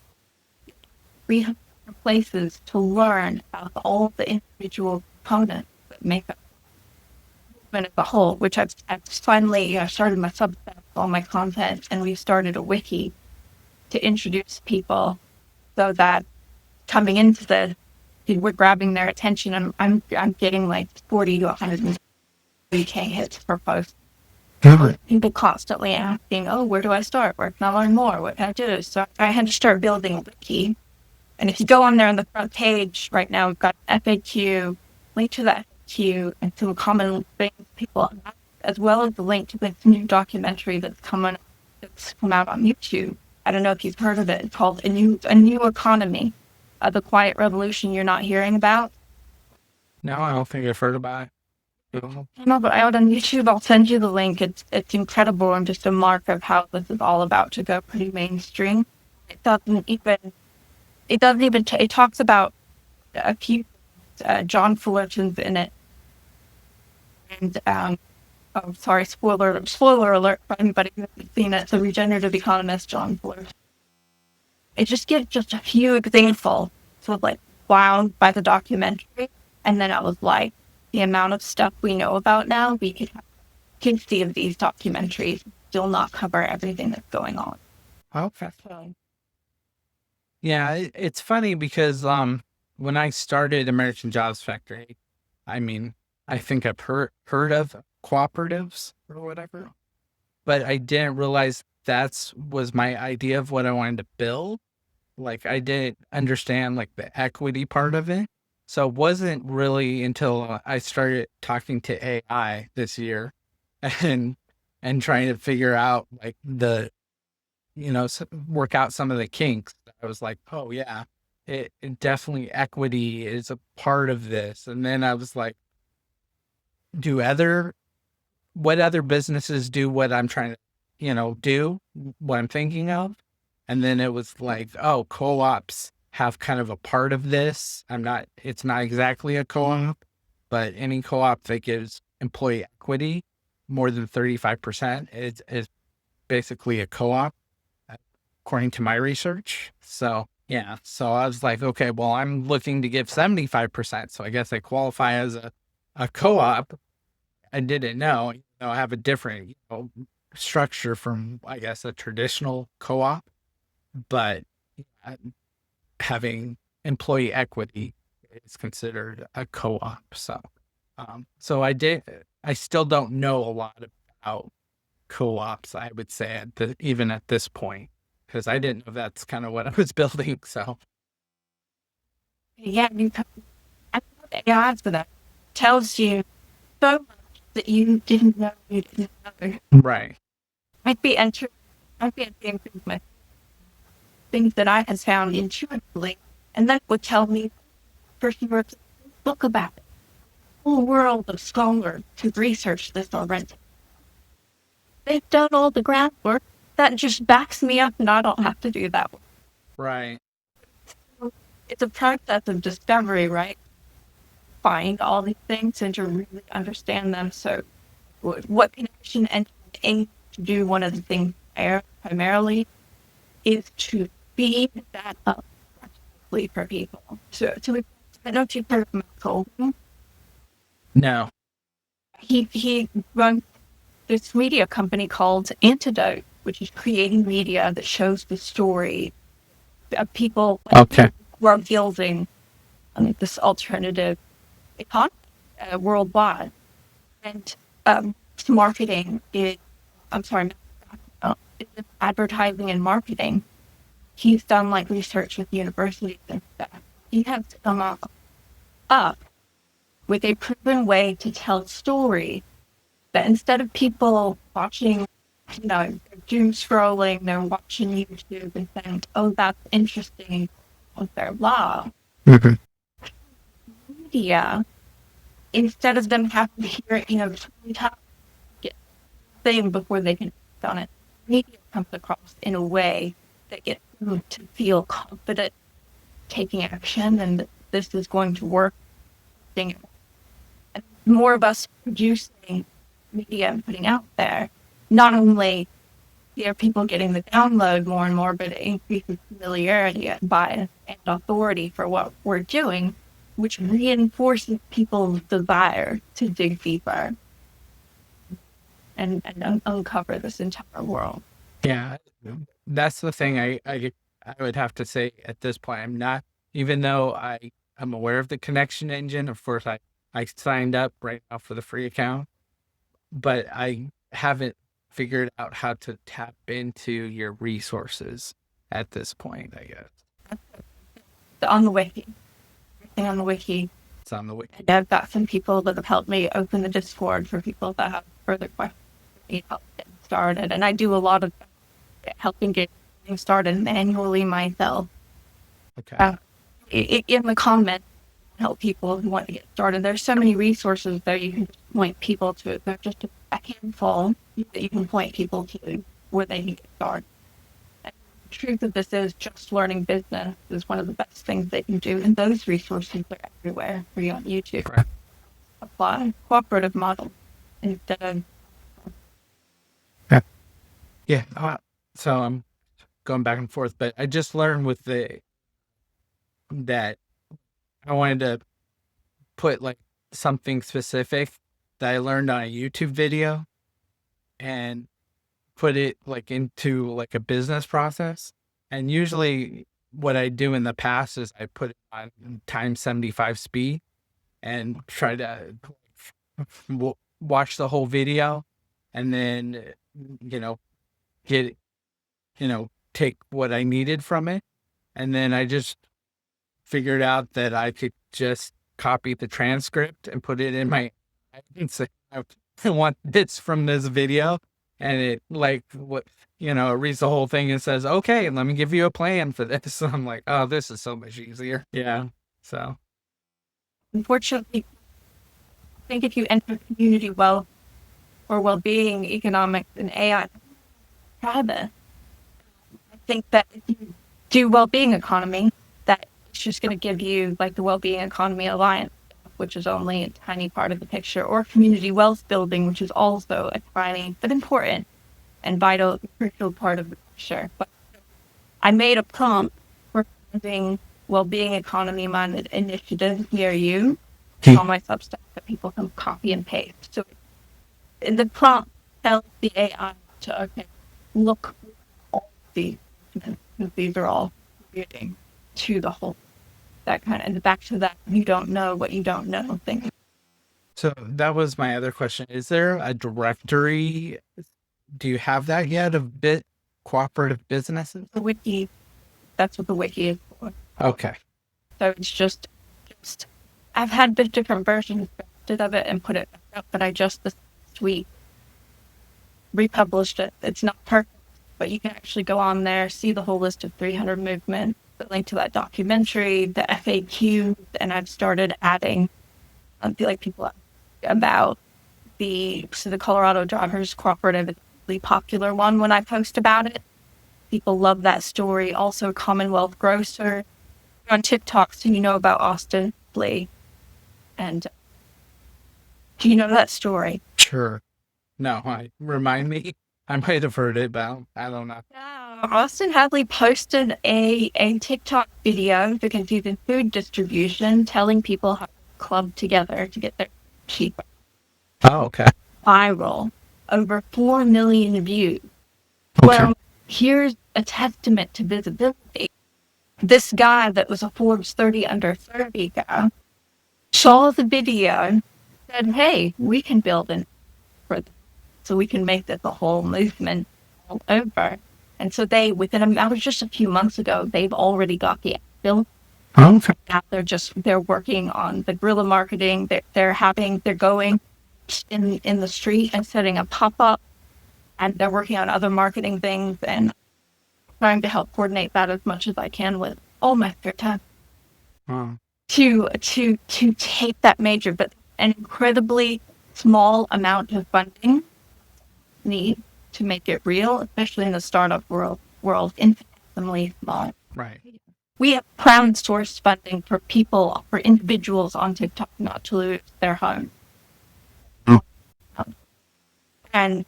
B: We have places to learn about all the individual components that make up as a whole, which I've finally started my Substack, all my content, and we've started a wiki to introduce people so that coming into the, we're grabbing their attention. And I'm getting like 40 to 130K hits per post. People constantly asking, oh, where do I start? Where can I learn more? What can I do? So I had to start building a wiki. And if you go on there on the front page right now, we've got FAQ, link to the FAQ, and some common things people ask, as well as the link to this new documentary that's come out on YouTube. I don't know if you've heard of it. It's called A New Economy, The Quiet Revolution You're Not Hearing About.
A: No, I don't think I've heard about it.
B: No, but out on YouTube, I'll send you the link. It's incredible and just a mark of how this is all about to go pretty mainstream. It talks about a few, John Fullerton's in it. And, oh, sorry, spoiler alert for anybody who hasn't seen it. The regenerative economist, John Fullerton. It just gives just a few examples. So like, wowed by the documentary. And then I was like, the amount of stuff we know about now, we could see of these documentaries still not cover everything that's going on.
A: Okay. Yeah, it's funny because when I started American Jobs Factory, I mean, I think I've heard of cooperatives or whatever, but I didn't realize that's was my idea of what I wanted to build. Like I didn't understand like the equity part of it. So it wasn't really until I started talking to AI this year and trying to figure out like work out some of the kinks. I was like, oh yeah, it definitely equity is a part of this. And then I was like, what other businesses do what I'm trying to, do what I'm thinking of? And then it was like, oh, co-ops have kind of a part of this. It's not exactly a co-op, but any co-op that gives employee equity more than 35% is basically a co-op, according to my research. So yeah, so I was like, okay, well, I'm looking to give 75%. So I guess I qualify as a co-op. I didn't know, I have a different structure from, I guess, a traditional co-op, but having employee equity is considered a co-op. So, I still don't know a lot about co-ops, I would say, even at this point, because I didn't know that's kind of what I was building. So,
B: yeah, AI for that tells you so much that you didn't know you didn't know.
A: right.
B: I'd be entering my things that I had found intuitively, and that would tell me, person wrote a book about it. A whole world of scholars who've researched this already. They've done all the groundwork. That just backs me up, and I don't have to do that.
A: Right.
B: It's a process of discovery, right? Find all these things and to really understand them. So, what connection and aim to do, one of the things primarily is to speed that up for people. So I don't you heard of Michael?
A: No.
B: He runs this media company called Antidote, which is creating media that shows the story of people who are building this alternative economy worldwide. And marketing is, it's advertising and marketing. He's done like research with universities and stuff. He has come up with a proven way to tell stories that instead of people watching, doom scrolling, they're watching YouTube and saying, oh, that's interesting with their law.
A: Mm-hmm.
B: Media, instead of them having to hear it, 20 times, get thing before they can act on it, media comes across in a way that gets them to feel confident taking action, and this is going to work. And more of us producing media and putting out there, not only are people getting the download more and more, but it increases familiarity, bias, and authority for what we're doing, which reinforces people's desire to dig deeper and uncover this entire world.
A: Yeah, that's the thing I would have to say at this point. I'm not, even though I'm aware of the connection engine, of course, I signed up right now for the free account, but I haven't figured out how to tap into your resources at this point, I guess.
B: On the wiki. Everything on the wiki.
A: It's on the wiki.
B: And I've got some people that have helped me open the Discord for people that have further questions, need help getting started. And I do a lot of helping get started manually myself.
A: Okay.
B: In the comments, help people who want to get started. There's so many resources there you can just point people to. There's just a handful that you can point people to where they can get started. And the truth of this is just learning business is one of the best things they can do, and those resources are everywhere for you on YouTube.
A: Right.
B: Apply cooperative model instead of
A: Yeah. So I'm going back and forth, but I just learned with that I wanted to put like something specific that I learned on a YouTube video and put it like into like a business process. And usually what I do in the past is I put it on times 75 speed and try to watch the whole video and then, take what I needed from it. And then I just figured out that I could just copy the transcript and put it in my, I can say, I want bits from this video. And it it reads the whole thing and says, okay, let me give you a plan for this. So I'm like, oh, this is so much easier. Yeah. So.
B: Unfortunately, I think if you enter community wealth or well-being, economics, and AI, try this. I think that if you do well-being economy, that it's just going to give you like the Well-Being Economy Alliance, which is only a tiny part of the picture, or community wealth building, which is also a tiny but important and vital, crucial part of the picture. But I made a prompt for funding well-being economy minded initiatives near you on my Substack that people can copy and paste. So in the prompt tells the AI to look at all these are all contributing to the whole. That kind of, and back to that, you don't know what you don't know thing.
A: So that was my other question. Is there a directory? Do you have that yet of cooperative businesses?
B: The wiki, that's what the wiki is for.
A: Okay.
B: So it's just I've had different versions of it and put it back up, but I just this week republished it. It's not perfect, but you can actually go on there, see the whole list of 300 movements, the link to that documentary, the FAQ, and I've started adding, I feel like people about the Colorado Drivers Cooperative, the popular one when I post about it. People love that story. Also, Commonwealth Grocer on TikTok, so you know about Austin Lee. And do you know that story?
A: Sure. No, remind me. I might have heard it, but I don't know.
B: Austin Hadley posted a TikTok video because he's in food distribution, telling people how to club together to get their cheaper.
A: Oh, okay.
B: Viral. Over 4 million views.
A: Okay.
B: Well, here's a testament to visibility. This guy that was a Forbes 30 under 30 guy saw the video, said, hey, we can build an for this, so we can make this a whole movement all over. And so that was just a few months ago, they've already got the app built.
A: Okay.
B: Now they're working on the guerrilla marketing. They're going in the street and setting a pop-up and they're working on other marketing things and trying to help coordinate that as much as I can with all my spare time to take that major, but an incredibly small amount of funding need to make it real, especially in the startup world, infinitesimally small.
A: Right.
B: We have crowdsourced funding for people, for individuals on TikTok not to lose their home. And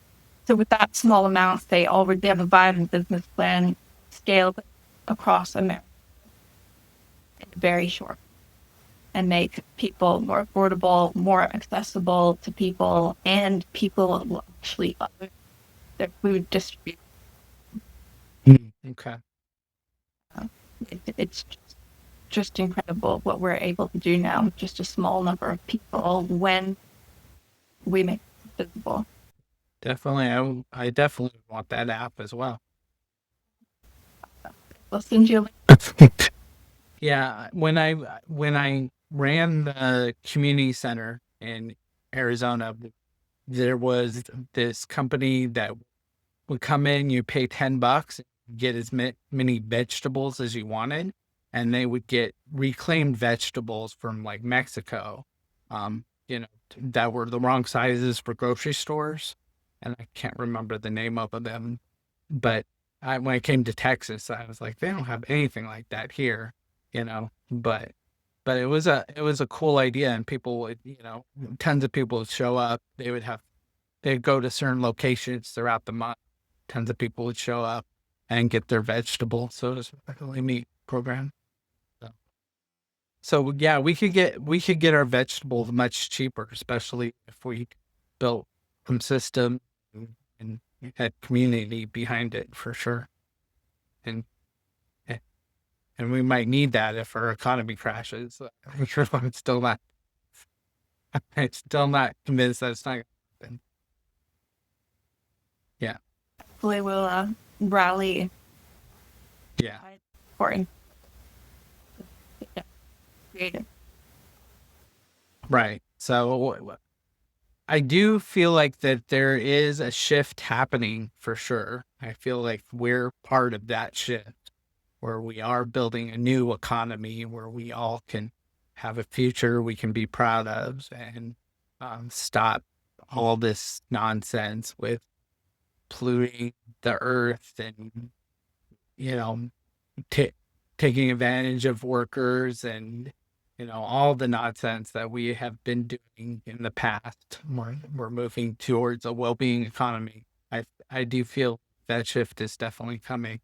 B: so with that small amount, they already have a viable business plan, scale across America in very short, and make people more affordable, more accessible to people, and people will actually love their food distribution.
A: Okay.
B: It's just incredible what we're able to do now with just a small number of people when we make it visible.
A: Definitely. I definitely want that app as well.
B: We'll send you a link.
A: Yeah. When I ran the community center in Arizona, there was this company that would come in, you pay $10, get as many vegetables as you wanted, and they would get reclaimed vegetables from like Mexico, that were the wrong sizes for grocery stores. And I can't remember the name of them, but when I came to Texas, I was like, they don't have anything like that here, but it was a cool idea, and people would, tons of people would show up. They'd go to certain locations throughout the month. Tons of people would show up and get their vegetables. So it was a really neat program. So yeah, we could get our vegetables much cheaper, especially if we built some system and had community behind it for sure. And we might need that if our economy crashes. I'm sure I'm still not convinced that it's not going to happen. Yeah.
B: Hopefully we'll rally.
A: Yeah.
B: Important. Creative.
A: Right. So I do feel like that there is a shift happening for sure. I feel like we're part of that shift where we are building a new economy where we all can have a future we can be proud of, and stop all this nonsense with polluting the earth and, taking advantage of workers and, all the nonsense that we have been doing in the past. We're moving towards a well-being economy. I do feel that shift is definitely coming.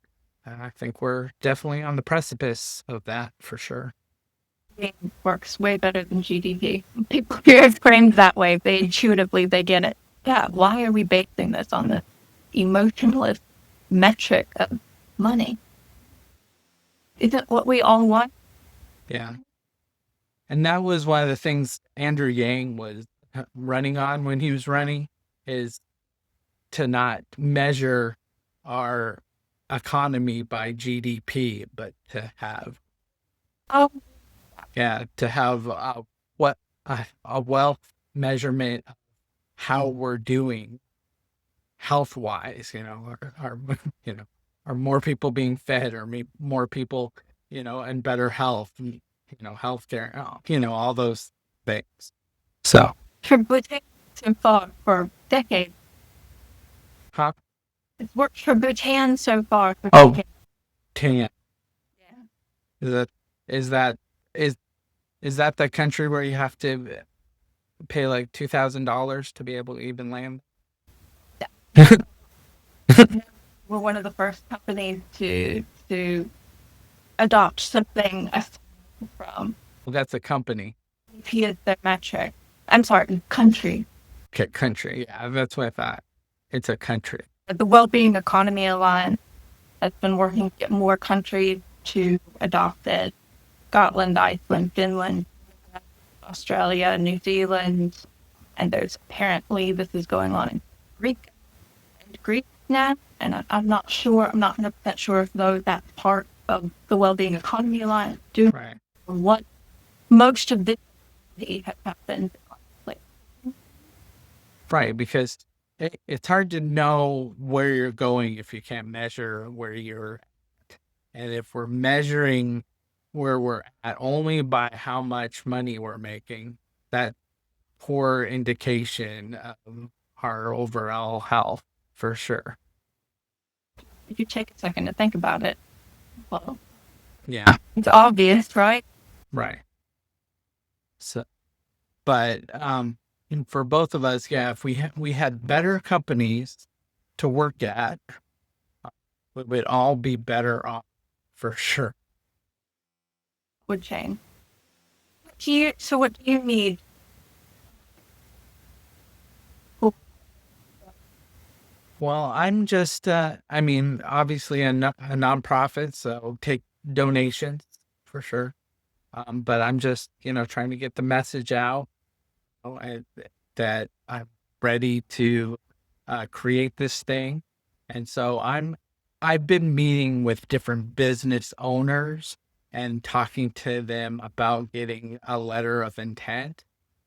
A: And I think we're definitely on the precipice of that for sure.
B: It works way better than GDP. People hear it framed that way. They intuitively, they get it. Yeah, why are we basing this on the emotionless metric of money? Isn't what we all want?
A: Yeah. And that was one of the things Andrew Yang was running on when he was running, is to not measure our economy by GDP, but to have
B: Oh,
A: a wealth measurement of how we're doing health wise, are more people being fed, or more people, and better health, healthcare, all those things. So
B: for Bhutan so far for decades.
A: huh?
B: It's worked for Bhutan so far for
A: Oh,
B: decades.
A: Tan.
B: Yeah.
A: Is that the country where you have to pay like $2,000 to be able to even land?
B: We're one of the first companies to adopt something from.
A: Well, that's a company.
B: He is their metric. I'm sorry, country.
A: Okay, country. Yeah, that's what I thought. It's a country.
B: The Wellbeing Economy Alliance has been working to get more countries to adopt it. Scotland, Iceland, Finland, Australia, New Zealand, and there's apparently this is going on in Greek now, and I'm not sure. I'm not 100% sure if that's part of the Wellbeing Economy Alliance.
A: Right.
B: What most of this has happened.
A: Right, because it's hard to know where you're going if you can't measure where you're at. And if we're measuring where we're at only by how much money we're making, that poor indication of our overall health for sure.
B: If you take a second to think about it, well,
A: Yeah,
B: it's obvious, right?
A: right. So, but and for both of us, yeah, if we had better companies to work at, we would all be better off for sure.
B: Would change. So what do you need?
A: Well, I'm just, I mean, obviously a nonprofit, so take donations for sure. But I'm just, trying to get the message out, and that I'm ready to create this thing. And so I've been meeting with different business owners and talking to them about getting a letter of intent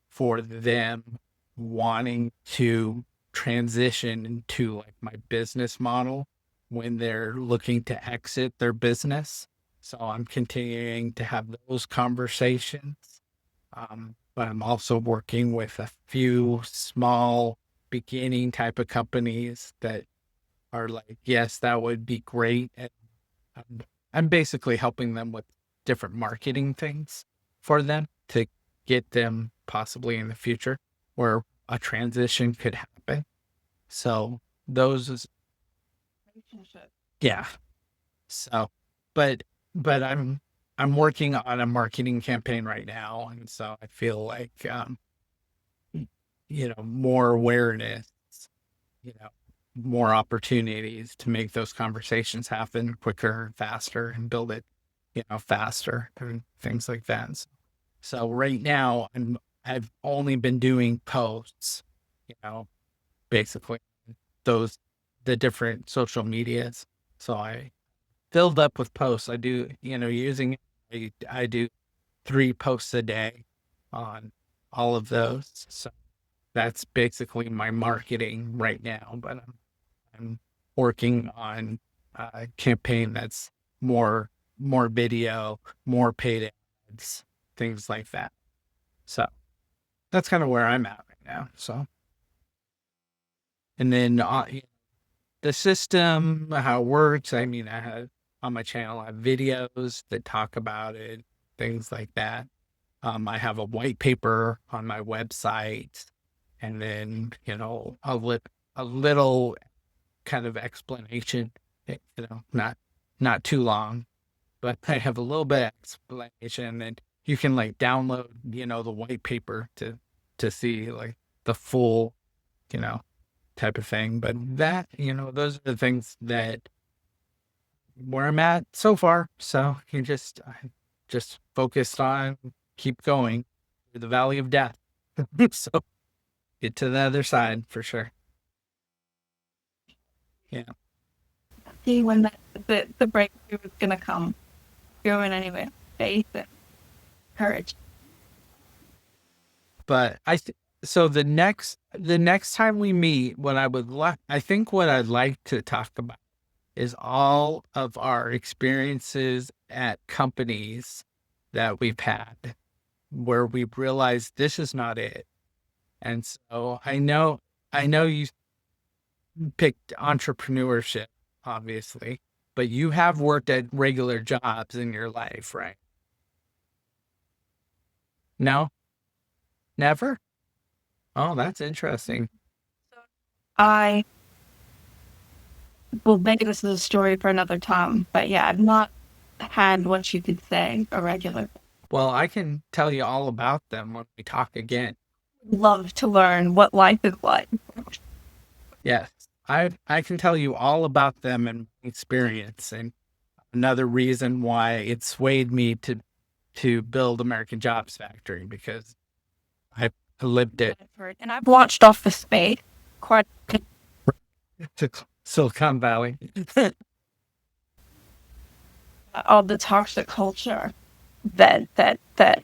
A: for them wanting to transition into like my business model when they're looking to exit their business. So I'm continuing to have those conversations. But I'm also working with a few small beginning type of companies that are like, yes, that would be great. And I'm basically helping them with different marketing things for them to get them possibly in the future where a transition could happen. So those is, yeah. So, but I'm working on a marketing campaign right now, and so I feel like more awareness, you know, more opportunities to make those conversations happen quicker, faster, and build it, faster and things like that. So right now I've only been doing posts, you know, basically those the different social medias. So I filled up with posts. I do, using I do 3 posts a day on all of those. So that's basically my marketing right now, but I'm working on a campaign that's more video, more paid ads, things like that. So that's kind of where I'm at right now. So, and then the system, how it works. I mean, I have on my channel, I have videos that talk about it, things like that. I have a white paper on my website, and then a little kind of explanation. Not too long, but I have a little bit of explanation, and you can like download the white paper to see like the full you know type of thing. But that, those are the things that where I'm at so far. So I just focused on keep going through the valley of death. So get to the other side for sure. Yeah.
B: See when the breakthrough is gonna come. Going anyway. Faith and courage.
A: But so the next time we meet, I think what I'd like to talk about is all of our experiences at companies that we've had where we realized this is not it. And so I know you picked entrepreneurship, obviously, but you have worked at regular jobs in your life, right? No, never. Oh, that's interesting.
B: I well, maybe this is a story for another time, but yeah, I've not had what you could say a regular.
A: Well, I can tell you all about them when we talk again.
B: Love to learn what life is like.
A: Yes, I can tell you all about them and experience, and another reason why it swayed me to build American Jobs Factory because I lived it
B: And I've watched Office Space quite
A: to Silicon Valley.
B: all the toxic culture that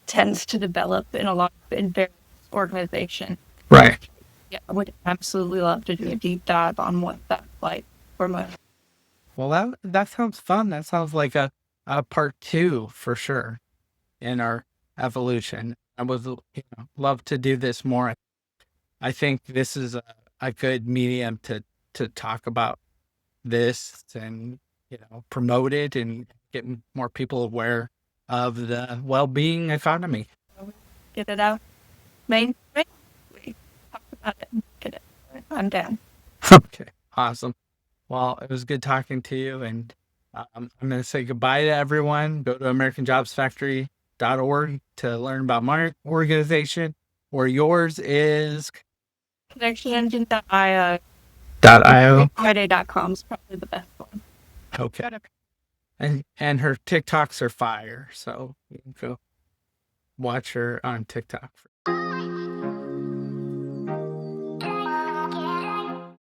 B: tends to develop in a lot in various organizations.
A: Right.
B: Yeah, I would absolutely love to do a deep dive on what that's like for my.
A: Well, that sounds fun. That sounds like a part 2 for sure in our evolution. I would love to do this more. I think this is a good medium to talk about this and promote it and get more people aware of the well-being economy.
B: Get it out. We talk about it. Get it. I'm down.
A: Okay, awesome. Well, it was good talking to you, and I'm going to say goodbye to everyone. Go to AmericanJobsFactory.org to learn about my organization, or yours is
B: ConnectionEngine.io.
A: .io.
B: Friday.com is probably the best one.
A: Okay. And her TikToks are fire, so you can go watch her on TikTok.